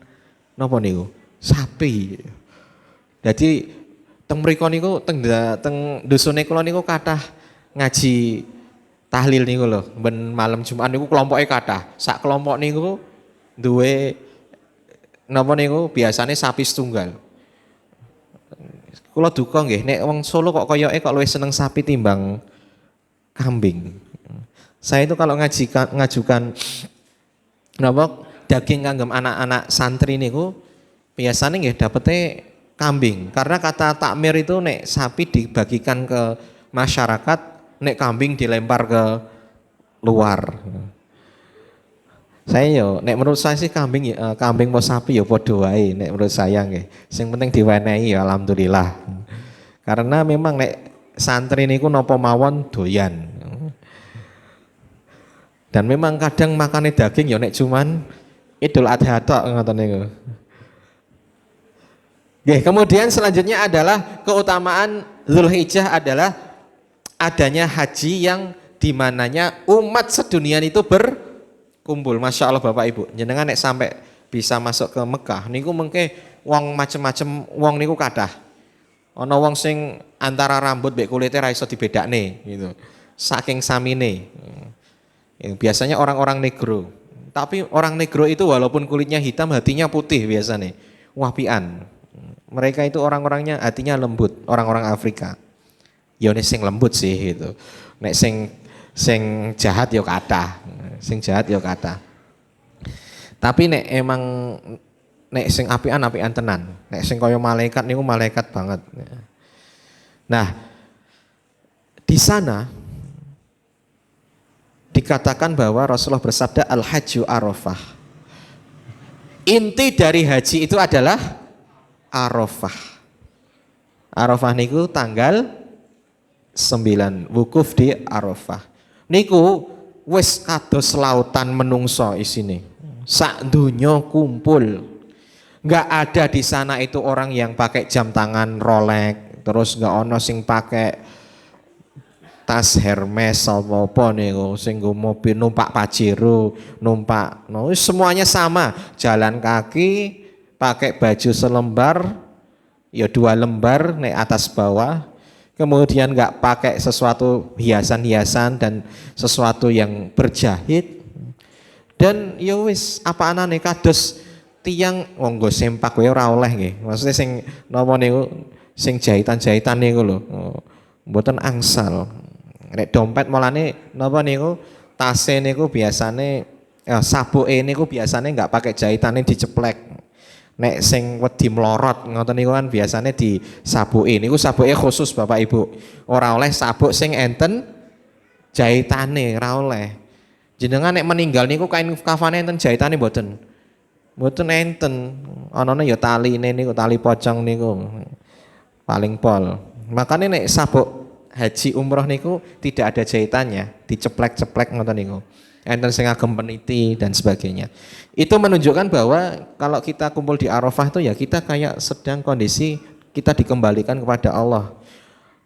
napa niku? Sapi. Jadi teng mriku niku teng dusune kula niku kathah ngaji tahlil niku lho. Ben malam Jumat niku kelompoke kathah. Sak kelompok niku duwe napa niku biasane sapi setunggal. Kula duka nggih nek wong Solo kok koyoke kok luwih seneng sapi timbang kambing. Saya itu kalau ngajukan napa daging kanggem anak-anak santri niku biasanya nggih dapete kambing. Karena kata takmir itu nek sapi dibagikan ke masyarakat, nek kambing dilempar ke luar. Saya yo nek menurut saya sih kambing mau sapi yo padha wae nek menurut saya nggih. Sing penting diwenehi ya alhamdulillah. Karena memang nek santri niku napa mawon doyan. Dan memang kadang makane daging ya nek cuman Idul Adha tok ngoten niku. Nggih, kemudian selanjutnya adalah keutamaan Dzulhijjah adalah adanya haji yang dimananya umat sedunia itu berkumpul. Masya Allah Bapak Ibu, jenengan nek sampai bisa masuk ke Mekah niku mengke wong macem-macem wong niku kathah. Ana wong sing antara rambut mbek kulite ra iso dibedakne gitu. Saking samine. Biasanya orang-orang negro. Tapi orang negro itu walaupun kulitnya hitam hatinya putih biasanya. Wapian. Mereka itu orang-orangnya hatinya lembut, orang-orang Afrika. Ya nek sing lembut sih gitu. Nek sing jahat ya kathah. Sing jahat ya kathah. Tapi nek emang nek sing apian tenan. Nek sing kaya malaikat niku malaikat banget. Nah, di sana dikatakan bahwa Rasulullah bersabda al-hajju arafah. Inti dari haji itu adalah Arafah. Arafah niku tanggal 9 wukuf di Arafah. Niku wis kados lautan menungso isine. Sak donya kumpul. Enggak ada di sana itu orang yang pakai jam tangan Rolex, terus enggak ono sing pakai tas Hermes apa niku, sing nggo mobil numpak Pajero, numpak semuanya sama, jalan kaki, pakai baju selembar, ya 2 lembar nek atas bawah, kemudian nggak pakai sesuatu hiasan-hiasan dan sesuatu yang berjahit, dan ya wis apa anane kados tiang nggo sempak wae ora oleh nggih. Maksudnya sing napa niku sing jahitan-jahitan niku lho. Mboten angsal. Nek dompet mulane napa niku tase niku biasane sabuke niku biasane enggak pakai jahitane diceplek. Nek sing wedi mlorot ngoten niku kan biasane disabuke. Niku sabuke khusus Bapak Ibu. Ora oleh sabuk sing enten jahitane, ora oleh. Jenengan nek meninggal niku kain kafane enten jahitane mboten. Mboten enten. Anane ya taline niku, tali pocong niku. Paling pol. Makane nek sabuk haji umroh niku tidak ada jahitannya, diceplek-ceplek ngoten niku. Enten sing agem peniti dan sebagainya. Itu menunjukkan bahwa kalau kita kumpul di Arafah itu ya kita kayak sedang kondisi kita dikembalikan kepada Allah.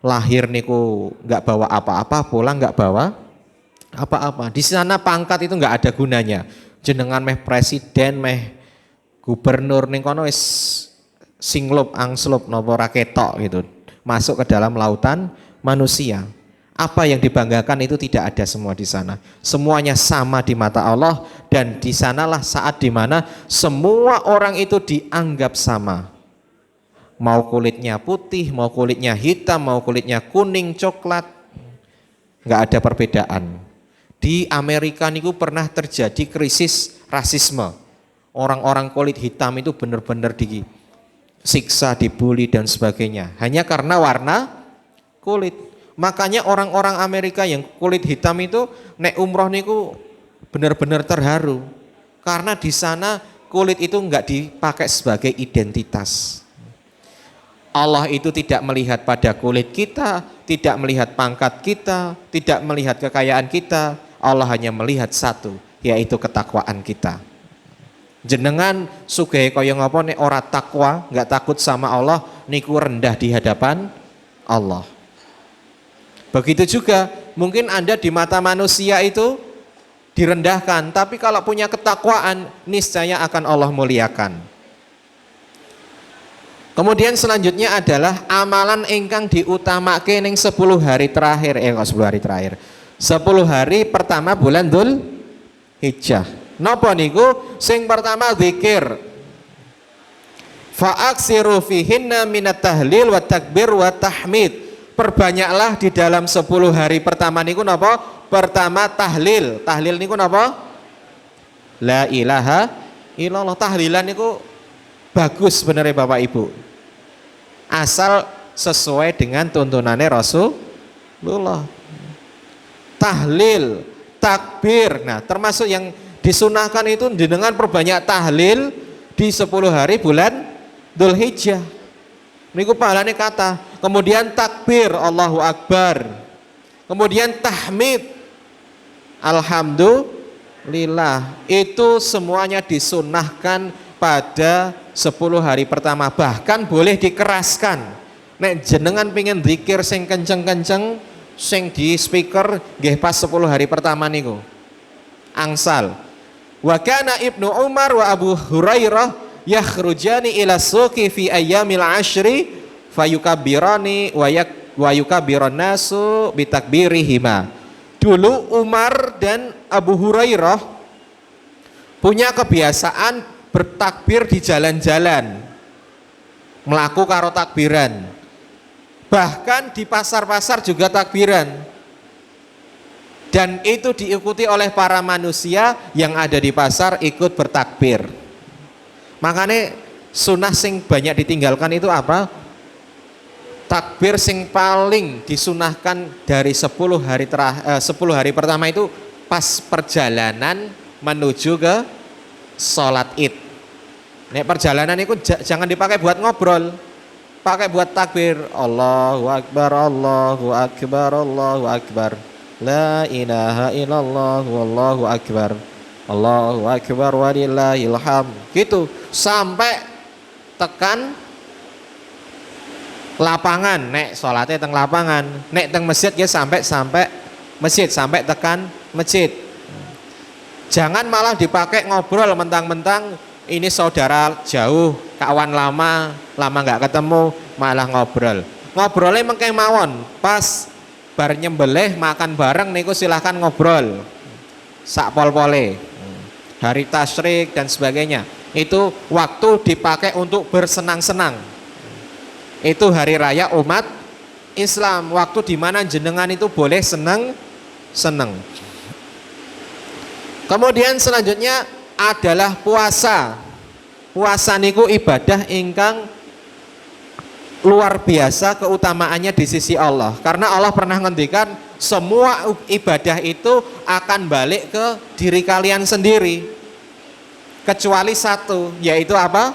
Lahir niku enggak bawa apa-apa, pulang enggak bawa apa-apa. Di sana pangkat itu enggak ada gunanya. Jenengan meh presiden, meh gubernur ning kono wis singlup angslup napa ra ketok gitu. Masuk ke dalam lautan manusia. Apa yang dibanggakan itu tidak ada semua di sana. Semuanya sama di mata Allah, dan di sanalah saat dimana semua orang itu dianggap sama. Mau kulitnya putih, mau kulitnya hitam, mau kulitnya kuning, coklat, nggak ada perbedaan. Di Amerika niku pernah terjadi krisis rasisme. Orang-orang kulit hitam itu benar-benar disiksa, dibully dan sebagainya. Hanya karena warna kulit. Makanya orang-orang Amerika yang kulit hitam itu nek umroh niku benar-benar terharu. Karena di sana kulit itu enggak dipakai sebagai identitas. Allah itu tidak melihat pada kulit kita, tidak melihat pangkat kita, tidak melihat kekayaan kita. Allah hanya melihat satu, yaitu ketakwaan kita. Jenengan sugih kaya ngapa nek ora takwa, enggak takut sama Allah, niku rendah di hadapan Allah. Begitu juga mungkin Anda di mata manusia itu direndahkan, tapi kalau punya ketakwaan niscaya akan Allah muliakan. Kemudian selanjutnya adalah amalan ingkang diutamake ning 10 hari terakhir, 10 hari terakhir. 10 hari pertama bulan Dzul Hijjah. Napa niku? Sing pertama zikir. Fa'aksiru fihinna minat tahlil wa takbir wa tahmid. Perbanyaklah di dalam 10 hari pertama niku napa? Pertama tahlil. Tahlil niku napa? La ilaha illallah. Tahlilan niku bagus sebenarnya Bapak Ibu. Asal sesuai dengan tuntunannya Rasulullah. Tahlil, takbir. Nah, termasuk yang disunahkan itu dengan perbanyak tahlil di 10 hari bulan Dzul Hijjah. Niku pahalane kata. Kemudian takbir, Allahu Akbar. Kemudian tahmid, alhamdulillah. Itu semuanya disunahkan pada 10 hari pertama, bahkan boleh dikeraskan. Nek jenengan pengen zikir sing kenceng-kenceng, sing di speaker nggih pas 10 hari pertama niku. Angsal. Wa kana Ibnu Umar wa Abu Hurairah yakhrujani ila suqi fi ayyamil ashri fayukabbirani wa yukabbiran nasu bitakbirihima. Dulu Umar dan Abu Hurairah punya kebiasaan bertakbir di jalan-jalan, melaku karo takbiran, bahkan di pasar-pasar juga takbiran, dan itu diikuti oleh para manusia yang ada di pasar ikut bertakbir. Makanya sunnah sing banyak ditinggalkan itu apa? Takbir sing paling disunahkan dari 10 hari pertama itu pas perjalanan menuju ke sholat id. Nek perjalanan itu jangan dipakai buat ngobrol, pakai buat takbir. Allahu Akbar, Allahu Akbar, Allahu Akbar. La ilaha illallah, wallahu akbar. Allahu Akbar walillahil hamd. Gitu sampai tekan lapangan. Nek sholatnya teng lapangan, nek teng masjid ya sampai masjid, sampai tekan masjid. Jangan malah dipakai ngobrol mentang-mentang ini saudara jauh, kawan lama nggak ketemu, malah ngobrol. Ngobrolnya mengke mawon, pas bar nyembelih makan bareng niku silahkan ngobrol. Sak pol-pole. Hari tasyrik dan sebagainya. Itu waktu dipakai untuk bersenang-senang. Itu hari raya umat Islam, waktu di mana jenengan itu boleh senang. Kemudian selanjutnya adalah puasa. Puasa niku ibadah ingkang luar biasa keutamaannya di sisi Allah. Karena Allah pernah ngendikan semua ibadah itu akan balik ke diri kalian sendiri. Kecuali satu, yaitu apa?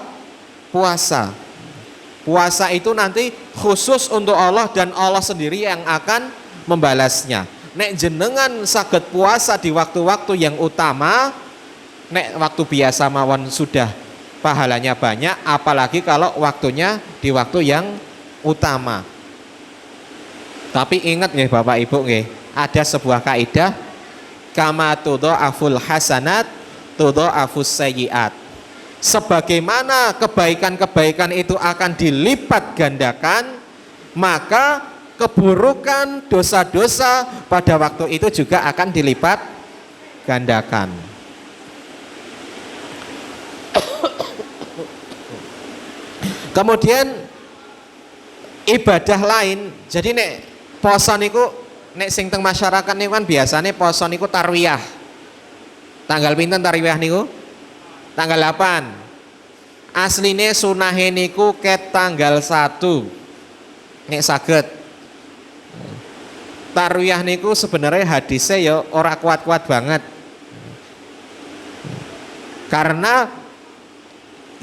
Puasa. Puasa itu nanti khusus untuk Allah dan Allah sendiri yang akan membalasnya. Nek jenengan saged puasa di waktu-waktu yang utama, nek waktu biasa mawon sudah pahalanya banyak, apalagi kalau waktunya di waktu yang utama. Tapi ingat nggih Bapak Ibu nggih, ada sebuah kaidah, kama tudha'aful hasanat tudha'afus sayyiat. Sebagaimana kebaikan-kebaikan itu akan dilipat gandakan, maka keburukan, dosa-dosa pada waktu itu juga akan dilipat gandakan. Kemudian ibadah lain, jadi nek poso niku nek sing teng masyarakat niku kan biasane poso niku tarwiyah. Tanggal pinten tarwiyah niku? Tanggal 8. Asline sunahe niku ket tanggal 1. Nek saged. Tarwiyah niku sebenarnya hadisnya ya ora kuat-kuat banget. Karena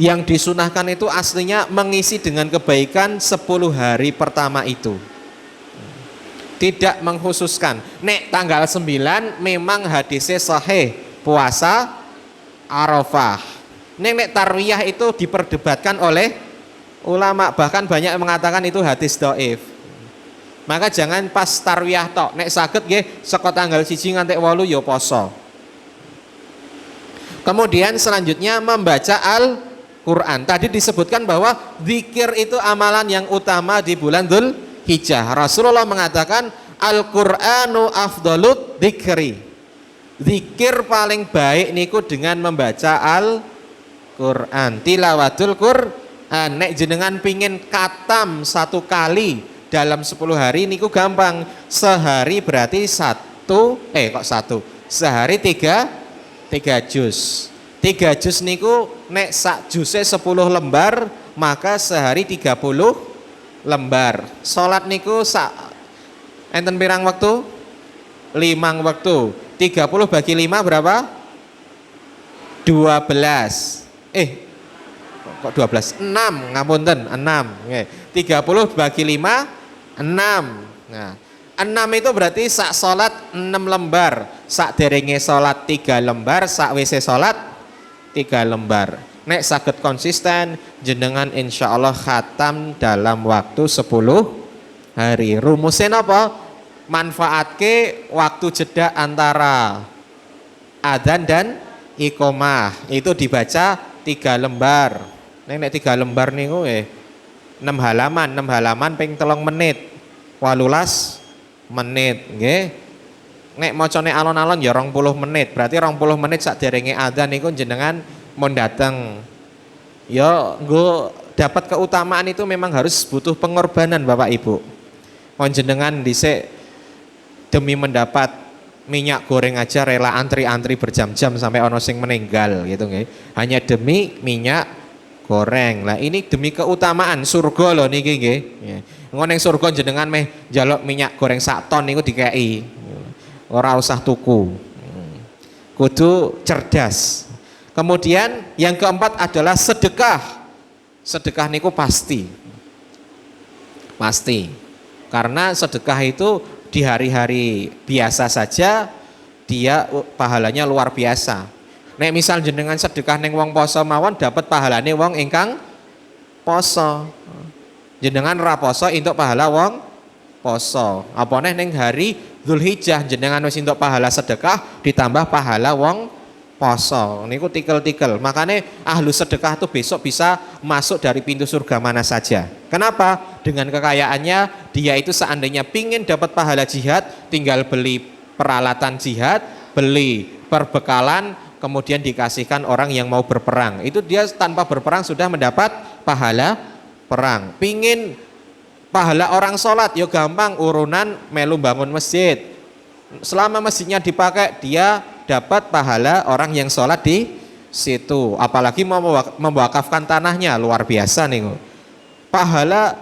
yang disunahkan itu aslinya mengisi dengan kebaikan 10 hari pertama itu. Tidak mengkhususkan. Nek tanggal 9 memang hadisnya sahih puasa Arafah. Nek tarwiyah itu diperdebatkan oleh ulama, bahkan banyak yang mengatakan itu hadis dhaif. Maka jangan pas tarwiyah tok. Nek saged nggih saka tanggal 1 nganti 8 ya poso. Kemudian selanjutnya membaca Al-Quran. Tadi disebutkan bahwa zikir itu amalan yang utama di bulan Dzulhijjah. Rasulullah mengatakan Al-Qur'anu afdalut dzikri. Zikir paling baik niku dengan membaca Al-Quran. Tilawatul Quran. Nek jenengan pingin katam 1 kali dalam 10 hari niku gampang. Sehari berarti 1. Sehari 3 juz. 3 juz niku nek sak juznya 10 lembar, maka sehari 30 lembar. Salat niku sak enten pirang waktu? 5 waktu. 30 bagi 5 berapa? 12. Kok 12? 6, ngapunten, 6. Nggih. 30 bagi 5 6. Nah, 6 itu berarti sak salat 6 lembar, sak derenge salat 3 lembar, sak wise salat 3 lembar. Nek saged konsisten jenengan insyaallah khatam dalam waktu 10 hari. Rumusnya apa? Manfaatke waktu jeda antara adzan dan iqomah. Itu dibaca 3 lembar. Nek 3 lembar niku 6 halaman ping 3 menit. 18 menit nggih. Nek macane alon-alon ya 20 menit. Berarti 20 menit sakderenge adzan niku jenengan mon dateng. Ya nggo dapat keutamaan itu memang harus butuh pengorbanan Bapak Ibu. Mon jenengan dhisik demi mendapat minyak goreng aja rela antri-antri berjam-jam sampai ono sing meninggal gitu nggih. Hanya demi minyak goreng. Lah ini demi keutamaan surga loh niki nggih. Engko ning surga jenengan meh njaluk minyak goreng sak ton niku dikeki. Ora usah tuku. Kudu cerdas. Kemudian yang keempat adalah sedekah. Sedekah niku pasti. Pasti. Karena sedekah itu di hari-hari biasa saja dia pahalanya luar biasa. Nek misal jenengan sedekah ning wong poso mawon dapat pahalane wong ingkang poso. Jenengan ra poso entuk pahala wong poso. Apa neh ning hari Dzulhijjah jenengan wis entuk pahala sedekah ditambah pahala wong poso. Niku tikel-tikel. Makanya ahlu sedekah itu besok bisa masuk dari pintu surga mana saja. Kenapa? Dengan kekayaannya dia itu seandainya pingin dapat pahala jihad, tinggal beli peralatan jihad, beli perbekalan, kemudian dikasihkan orang yang mau berperang. Itu dia tanpa berperang sudah mendapat pahala perang. Pingin pahala orang sholat, ya gampang, urunan melu bangun masjid. Selama masjidnya dipakai, dia dapat pahala orang yang sholat di situ. Apalagi mau mewakafkan tanahnya, luar biasa nih. Pahala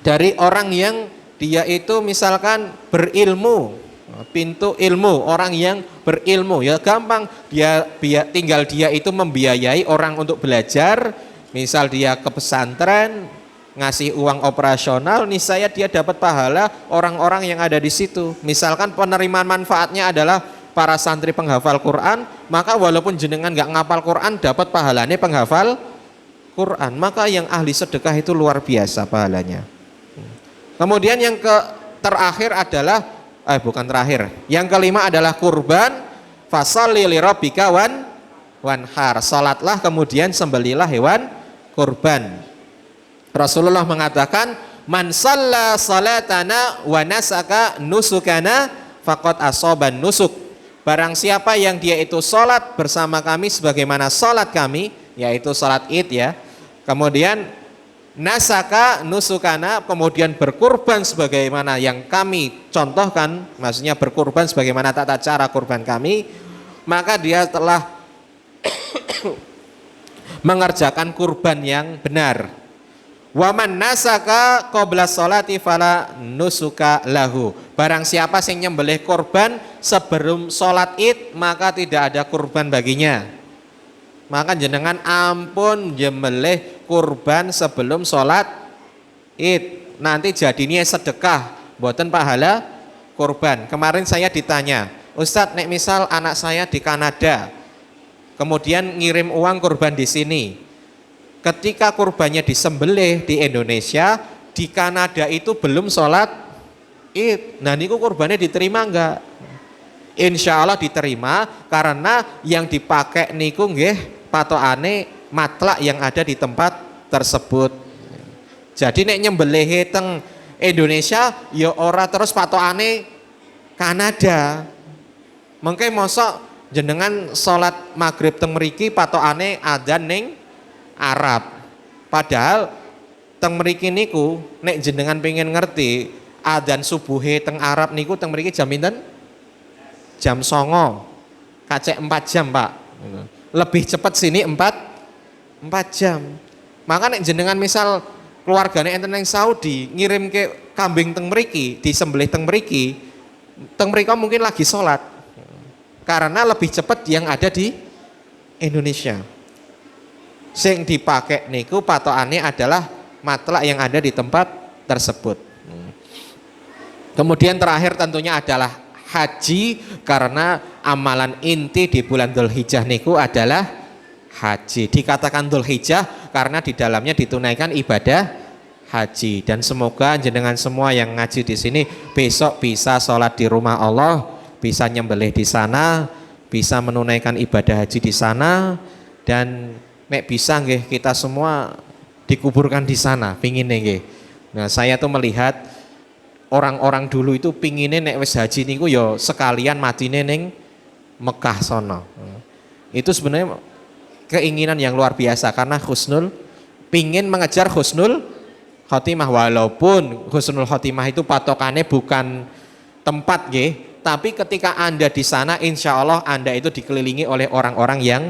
dari orang yang dia itu misalkan berilmu, pintu ilmu, orang yang berilmu, ya gampang, dia tinggal dia itu membiayai orang untuk belajar. Misal dia ke pesantren ngasih uang operasional, niscaya dia dapat pahala orang-orang yang ada di situ. Misalkan penerimaan manfaatnya adalah para santri penghafal Quran, maka walaupun jenengan nggak ngapal Quran dapat pahalanya penghafal Quran. Maka yang ahli sedekah itu luar biasa pahalanya. Kemudian yang terakhir adalah bukan terakhir, yang kelima adalah kurban. Fasholli lirabbika wanhar. Salatlah kemudian sembelilah hewan kurban. Rasulullah mengatakan, man shalla salatana wa nasaka nusukana faqad asoban nusuk. Barang siapa yang dia itu salat bersama kami sebagaimana salat kami, yaitu salat Id ya. Kemudian nasaka nusukana, kemudian berkurban sebagaimana yang kami contohkan, maksudnya berkurban sebagaimana tata cara kurban kami, maka dia telah mengerjakan kurban yang benar. Waman nasaka qabla sholati fala nusuka lahu. Barang siapa yang nyembelih kurban sebelum sholat Id, maka tidak ada kurban baginya. Maka jenengan ampun nyembelih kurban sebelum sholat Id. Nanti jadinya sedekah, mboten pahala kurban. Kemarin saya ditanya, Ustadz, nek misal anak saya di Kanada, kemudian ngirim uang kurban di sini, ketika kurbannya disembelih di Indonesia, di Kanada itu belum sholat Id. Nah niku kurbannya diterima enggak? Insya Allah diterima, karena yang dipakai niku nggih patokane matlak yang ada di tempat tersebut. Jadi nek nyembelih teng Indonesia ya ora terus patokane Kanada. Mengke mosok jenengan salat maghrib teng mriki patokane adzan ning Arab. Padahal teng mriki niku nek jenengan pengen ngerti adzan subuhe teng Arab niku teng mriki jam pinten? Jam 09.00. Kacek 4 jam, Pak. Lebih cepat sini 4 jam. Maka nek jenengan misal keluargane enten ning Saudi ngirim ke kambing teng mriki, disembelih teng mriki mungkin lagi sholat. Karena lebih cepat yang ada di Indonesia. Sing dipakai niku patokane adalah matlak yang ada di tempat tersebut. Kemudian terakhir tentunya adalah haji, karena amalan inti di bulan Dzulhijjah niku adalah haji. Dikatakan Dzulhijjah karena di dalamnya ditunaikan ibadah haji. Dan semoga jenengan semua yang ngaji di sini besok bisa sholat di rumah Allah, bisa nyembelih di sana, bisa menunaikan ibadah haji di sana, dan nek bisa nggih kita semua dikuburkan di sana, pingin nggih. Nah saya tuh melihat orang-orang dulu itu pinginnya nek wis haji niku ya sekalian matine ning Mekah sono. Itu sebenarnya keinginan yang luar biasa, karena pingin mengejar husnul khotimah. Walaupun husnul khotimah itu patokannya bukan tempat nggih, tapi ketika Anda di sana insya Allah Anda itu dikelilingi oleh orang-orang yang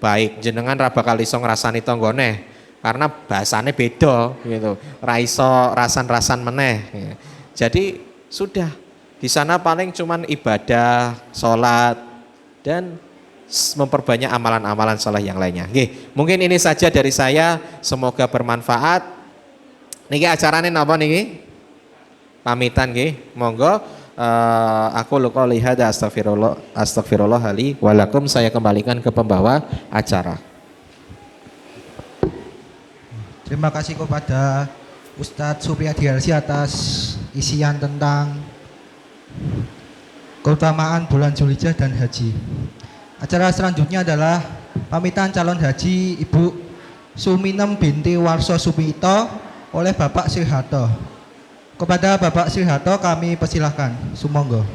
baik. Jenengan ra bakal iso ngrasani tanggane karena bahasane beda gitu. Ra iso rasan-rasan meneh. Jadi sudah di sana paling cuman ibadah, sholat, dan memperbanyak amalan-amalan soleh yang lainnya. Nggih, mungkin ini saja dari saya. Semoga bermanfaat. Niki acarane napa niki? Pamitan nggih. Monggo. Aku lupa lihat astagfirullah li walakum. Saya kembalikan ke pembawa acara. Terima kasih kepada Ustadz Supyadi Helsi atas isian tentang keutamaan bulan Dzulhijjah dan haji. Acara selanjutnya adalah pamitan calon haji Ibu Suminem binti Warso Sumito oleh Bapak Sriharto. Kepada Bapak Sriharto kami persilahkan. Sumonggo.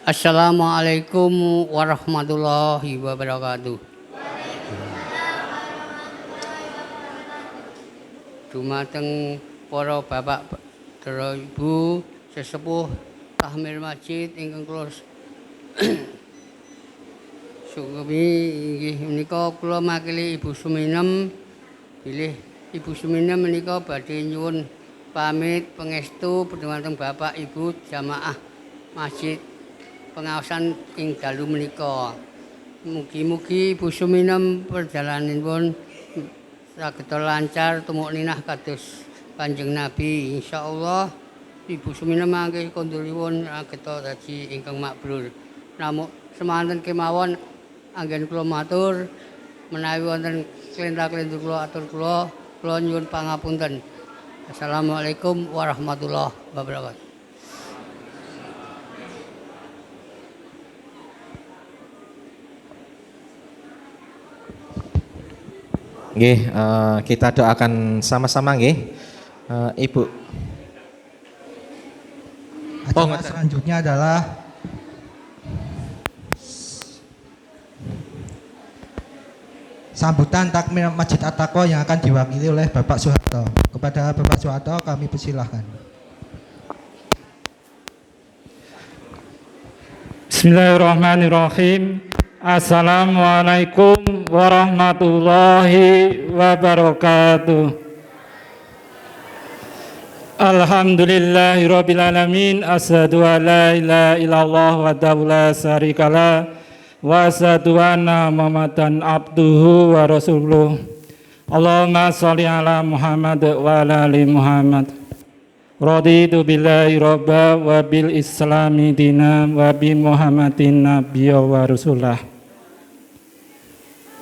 Assalamualaikum warahmatullahi wabarakatuh. Dumateng para bapak, para ibu, sesepuh tahmir masjid ingkang kula sugemi inggih menika kula makili Ibu Suminem bilih Ibu Suminem menika badhe nyuwun pamit pangestu dumateng Bapak Ibu jamaah masjid pengaosan ing dalu menika. Mugi-mugi Ibu Suminem perjalananipun saged lancar tumuk ninah kados Kanjeng Nabi. Insyaallah Ibu Suminem mangke konduripun saged dadi ingkang makbrur. Namung semanten kemawon anggen kula matur menawi wonten klentha-klentu kula atur kula nyuwun pangapunten. Assalamualaikum warahmatullahi wabarakatuh. Nggih, kita doakan sama-sama nggih. Ibu. Acara selanjutnya adalah sambutan takmir Masjid At-Taqwa yang akan diwakili oleh Bapak Soeharto. Kepada Bapak Soeharto kami persilahkan. Bismillahirrahmanirrahim. Assalamualaikum warahmatullahi wabarakatuh. Alhamdulillahirabbil alamin. Asyhadu an la ilaha illallah wahdahu la syarikalah wa asyhadu anna Muhammadan abduhu wa rasuluh. Allahumma sholli ala Muhammad wa ala ali Muhammad. Raditu billahi robba wa bil islami dina wa bi Muhammadin nabiyya wa rasulah.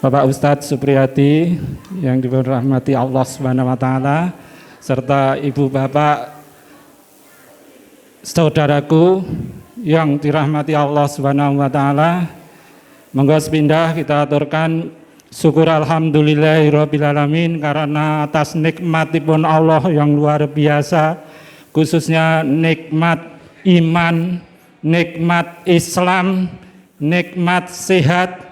Bapak Ustadz Supriyadi yang dirahmati Allah Subhanahu wa taala serta ibu bapak saudaraku yang dirahmati Allah Subhanahu wa taala, monggo sepindah kita aturkan syukur alhamdulillahirabbil alamin karena atas nikmatipun Allah yang luar biasa, khususnya nikmat iman, nikmat Islam, nikmat sehat,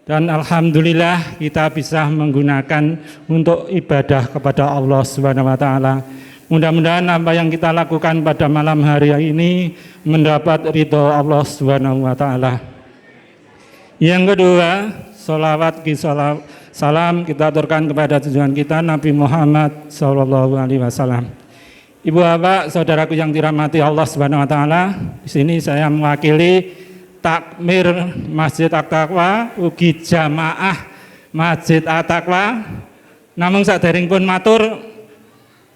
dan alhamdulillah kita bisa menggunakan untuk ibadah kepada Allah Subhanahu wa taala. Mudah-mudahan apa yang kita lakukan pada malam hari ini mendapat ridho Allah Subhanahu wa taala. Yang kedua, sholawat salam kita aturkan kepada tujuan kita Nabi Muhammad sallallahu alaihi wasallam. Ibu bapak, saudaraku yang dirahmati Allah Subhanahu wa taala, di sini saya mewakili takmir Masjid At-Taqwa ugi jamaah Masjid At-Taqwa. Namung saderengipun matur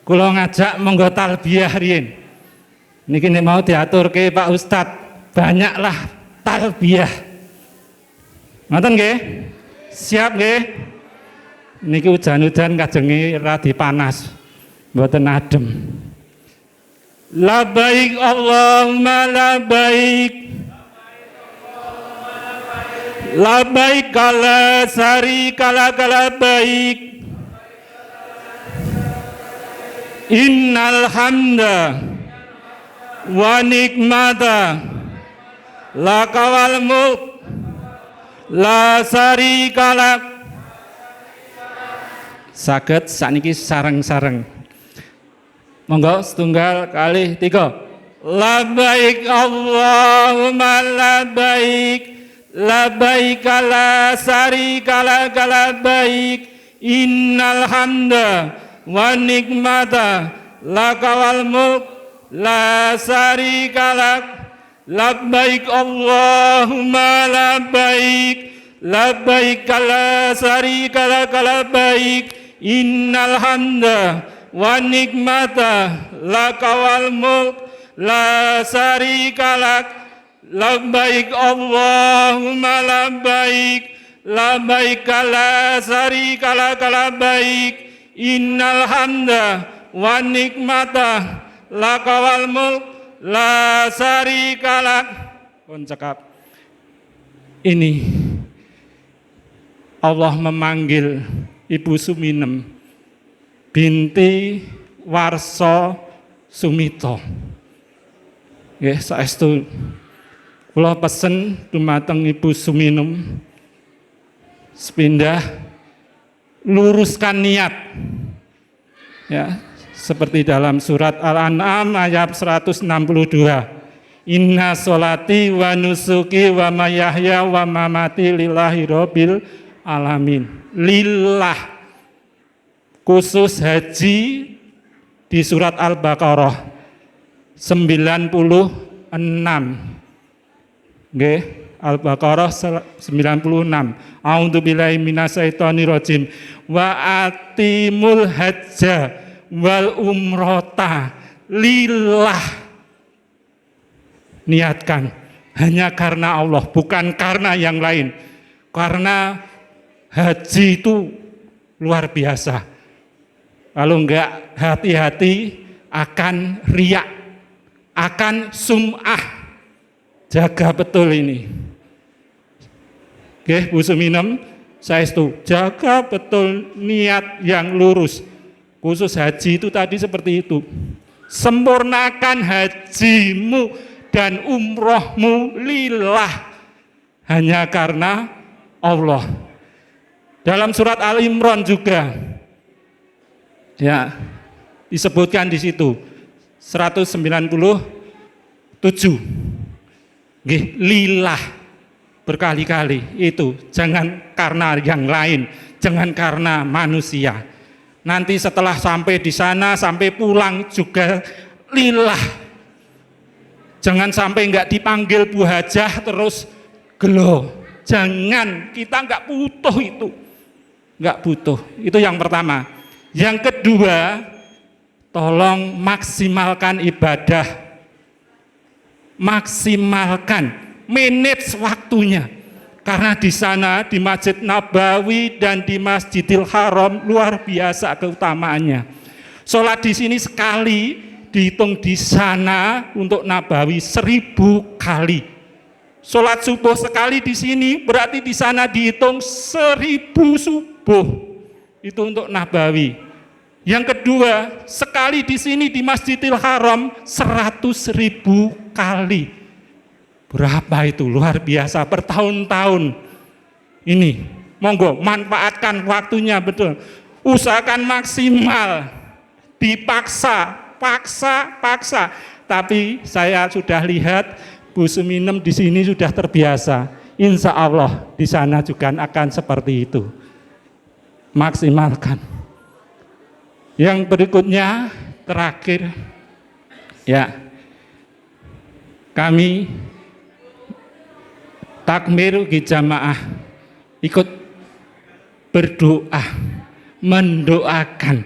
kula ngajak monggo talbiyah riyin. Niki nek mau diaturke Pak Ustadz, banyaklah talbiyah. Ngoten nggih? Siap nggih? Niki udan-udan kajenge radi panas. Mboten adem. Labbaik Allahumma labbaik. Labbaik la syarika lak labbaik. Innal hamda wa nikmata laka wal mulk la syarika lak. Saged sakniki sareng-sareng. Monggo setunggal kali tiga. Labbaik Allahumma labbaik. Labbaik la syarika lak labbaik. Innal hamda wa nikmata laka wal mulk la syarika lak. Labbaik Allahumma labbaik. Labbaik la syarika lak labbaik. Innal hamda wa nikmata laka wal mulk la syarika lak. Labbaik Allahumma labbaik. Labbaik la syarika lak labbaik. Innal hamda wa nikmata laka wal mulk la syarika lak. Pun cekap. Ini Allah memanggil Ibu Suminem binti Warso Sumito. Nggih, saestu kula pesen dumateng Ibu Suminum sepindah luruskan niat. Ya, seperti dalam surat Al-An'am ayat 162. Inna sholati wa nusuki wa mayahya wa mamati lillahi rabbil alamin. Lillah. Khusus haji di surat Al-Baqarah 96. Nggih, Al-Baqarah 96. A'udzubillahi minasyaitonirrajim. Wa atimul hajja wal umrota lillah. Niatkan hanya karena Allah, bukan karena yang lain. Karena haji itu luar biasa. Kalau enggak hati-hati akan riak, akan sum'ah. Jaga betul ini. Oke, Bu Suminem, saya itu jaga betul niat yang lurus. Khusus haji itu tadi seperti itu. Sempurnakan hajimu dan umrohmu lillah, hanya karena Allah. Dalam surat Al-Imran juga ya disebutkan di situ 197. Nggih, lillah berkali-kali itu, jangan karena yang lain, jangan karena manusia. Nanti setelah sampai di sana, sampai pulang juga lillah. Jangan sampai enggak dipanggil Bu Hajah terus gelo. Jangan, kita enggak butuh itu. Enggak butuh. Itu yang pertama. Yang kedua, tolong maksimalkan ibadah. Maksimalkan, manage waktunya. Karena di sana, di Masjid Nabawi dan di Masjidil Haram luar biasa keutamaannya. Sholat di sini sekali, dihitung di sana untuk Nabawi 1000 kali. Sholat subuh sekali di sini, berarti di sana dihitung 1000 subuh. Itu untuk Nabawi. Yang kedua, sekali di sini di Masjidil Haram 100.000 kali. Berapa itu? Luar biasa, bertahun-tahun. Ini, monggo manfaatkan waktunya betul. Usahakan maksimal, dipaksa, paksa. Tapi saya sudah lihat Bu Suminem di sini sudah terbiasa. Insya Allah di sana juga akan seperti itu. Maksimalkan. Yang berikutnya terakhir, ya, kami takmir jamaah ikut berdoa, mendoakan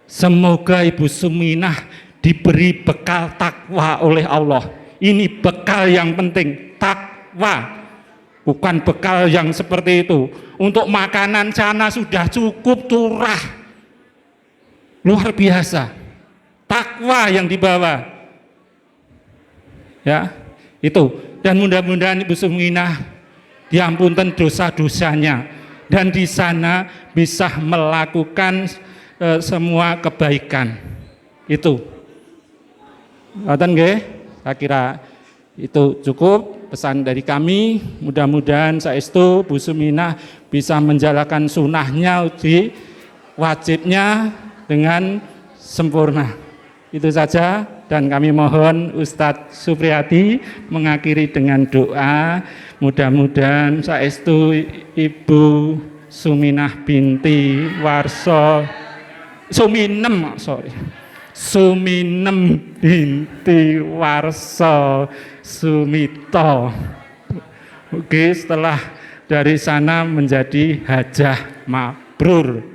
semoga Ibu Suminah diberi bekal takwa oleh Allah. Ini bekal yang penting, takwa. Bukan bekal yang seperti itu. Untuk makanan sana sudah cukup turah. Luar biasa. Takwa yang dibawa. Ya, itu. Dan mudah-mudahan Ibu Suminah diampunkan dosa-dosanya. Dan di sana bisa melakukan semua kebaikan. Itu. Ngoten nggih, saya kira itu cukup pesan dari kami. Mudah-mudahan saestu Bu Suminah bisa menjalankan sunahnya, uji wajibnya dengan sempurna. Itu saja, dan kami mohon Ustadz Supriyadi mengakhiri dengan doa. Mudah-mudahan saestu Ibu Suminah binti Warso Suminem binti Warso Sumito. Oke, setelah dari sana menjadi hajah mabrur.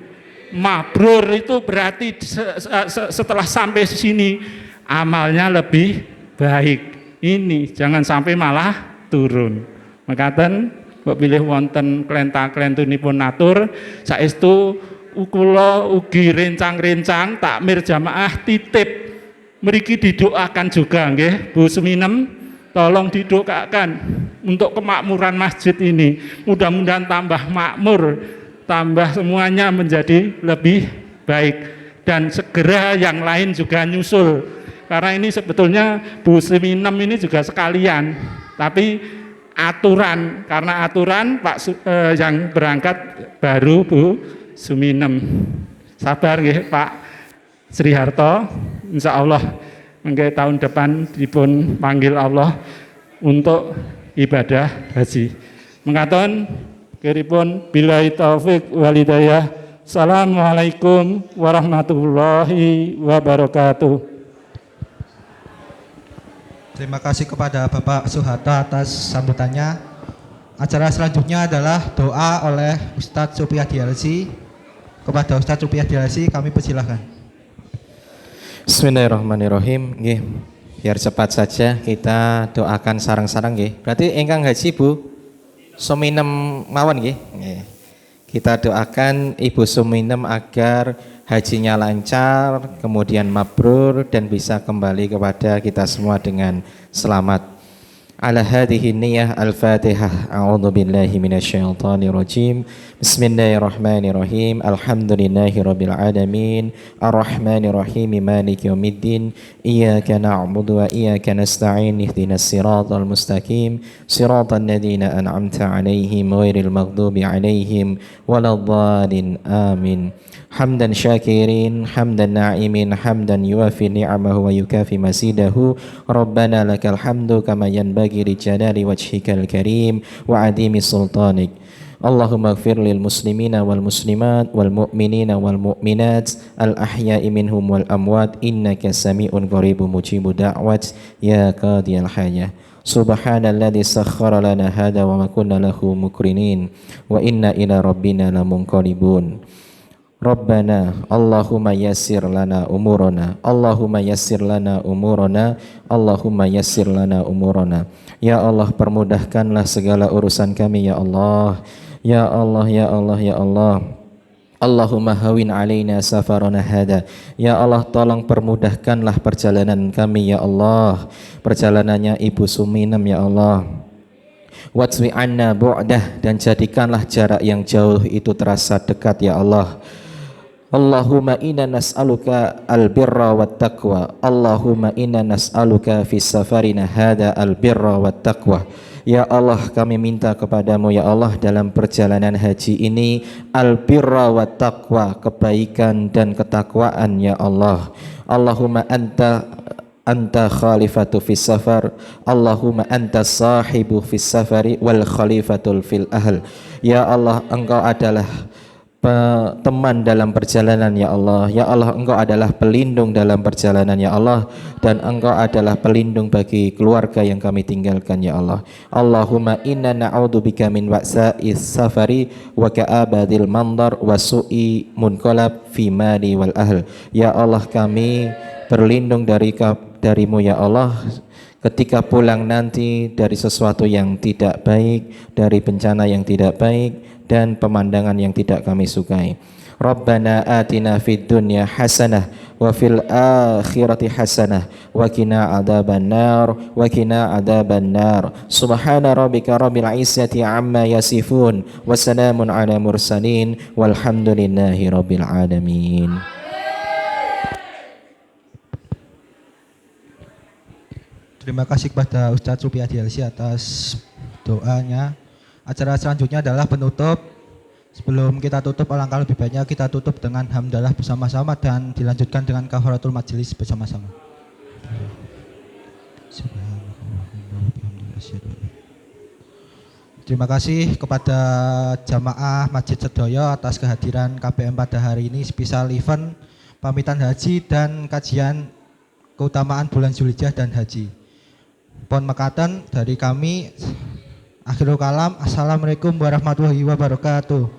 Mabrur itu berarti setelah sampai sini amalnya lebih baik. Ini jangan sampai malah turun. Mekaten mbok pilih wonten klenta-klentunipun natur saestu kula ugi rencang-rencang takmir jamaah titip mriki didoakan juga nggih Bu Suminem, tolong didoakan untuk kemakmuran masjid ini. Mudah-mudahan tambah makmur, tambah semuanya menjadi lebih baik, dan segera yang lain juga nyusul. Karena ini sebetulnya Bu Suminem ini juga sekalian Tapi aturan, karena aturan yang berangkat baru Bu Suminem. Sabar nggih Pak Sri Harto, insya Allah mungkin tahun depan dipun panggil Allah untuk ibadah haji. Mengatakan kiripun billahi taufik wal hidayah. Assalamualaikum warahmatullahi wabarakatuh. Terima kasih kepada Bapak Soeharto atas sambutannya. Acara selanjutnya adalah doa oleh Ustadz Supiyadi LC. Kepada Ustadz Supiyadi LC kami persilahkan. Bismillahirrahmanirrahim. Nggih, biar cepat saja kita doakan sareng-sareng nggih. Berarti ingkang haji Bu Suminem mawon nggih. Nggih. Kita doakan Ibu Suminem agar hajinya lancar, kemudian mabrur dan bisa kembali kepada kita semua dengan selamat. Ala hadhihi niyyah al-Fatihah. A'udzu billahi minasyaitonir rajim. Bismillahirrahmanirrahim. Alhamdulillahirabbil alamin. Arrahmanir rahim. Maliki yaumiddin. Iyyaka na'budu wa iyyaka nasta'in. Ihdinas siratal mustaqim. Siratal ladzina an'amta 'alaihim ghairil maghdubi 'alaihim waladdallin. Amin. Hamdan syakirin, hamdan na'imin, hamdan yuafi ni'amahu wa yukafi masidahu. Rabbana lakal hamdu kama yanbaghi li jalali wajhikal karim wa adimi sultanik. Allahumma ighfir lil muslimina wal muslimat wal mu'minina wal mu'minat al ahya'i minhum wal amwat innaka sami'un qaribun mujibud da'wat ya qadiyal hajah. Subhanalladzi sakhkhara lana hadza wa ma kunna lahu muqrinin wa inna ila rabbina lamunqalibun. Rabbana Allahumma yassir lana umurana, Allahumma yassir lana umurana, Allahumma yassir lana umurana. Ya Allah, permudahkanlah segala urusan kami ya Allah. Ya Allah, ya Allah, ya Allah. Allahumma hawin alaina safarana hada. Ya Allah, tolong permudahkanlah perjalanan kami ya Allah. Perjalanannya Ibu Suminem ya Allah. Watwi anna bu'dah, dan jadikanlah jarak yang jauh itu terasa dekat ya Allah. Allahumma inna nas'aluka al-birra wat taqwa. Allahumma inna nas'aluka fi safarina hada al-birra wat taqwa. Ya Allah, kami minta kepadamu ya Allah dalam perjalanan haji ini al-birra wat taqwa, kebaikan dan ketakwaan ya Allah. Allahumma anta khalifatu fis safar, Allahumma anta sahibu fis safari wal khalifatul fil ahl. Ya Allah, Engkau adalah teman dalam perjalanan ya Allah. Ya Allah, Engkau adalah pelindung dalam perjalanan ya Allah, dan Engkau adalah pelindung bagi keluarga yang kami tinggalkan ya Allah. Allahumma inna na'udzubika min wa'sa'is safari wa ka'abadil mandar wa su'i munqalab fi mali wal ahl. Ya Allah, kami berlindung darimu ya Allah ketika pulang nanti dari sesuatu yang tidak baik, dari bencana yang tidak baik dan pemandangan yang tidak kami sukai. Rabbana atina fid dunya hasanah wa fil akhirati hasanah wa qina adzabannar wa qina adzabannar. Subhana rabbika rabbil izzati amma yasifun wa salamun ala mursalin walhamdulillahi rabbil alamin. Terima kasih kepada Ustadz Supiyadi LC atas doanya. Acara selanjutnya adalah penutup. Sebelum kita tutup, alangkah lebih baiknya kita tutup dengan hamdalah bersama-sama dan dilanjutkan dengan kafaratul majelis bersama-sama. Terima kasih kepada jamaah Masjid Sedoyo atas kehadiran KBM pada hari ini, spesial event pamitan haji dan kajian keutamaan bulan Zulhijjah dan haji. Pon mekaten dari kami. Akhirul kalam, assalamualaikum warahmatullahi wabarakatuh.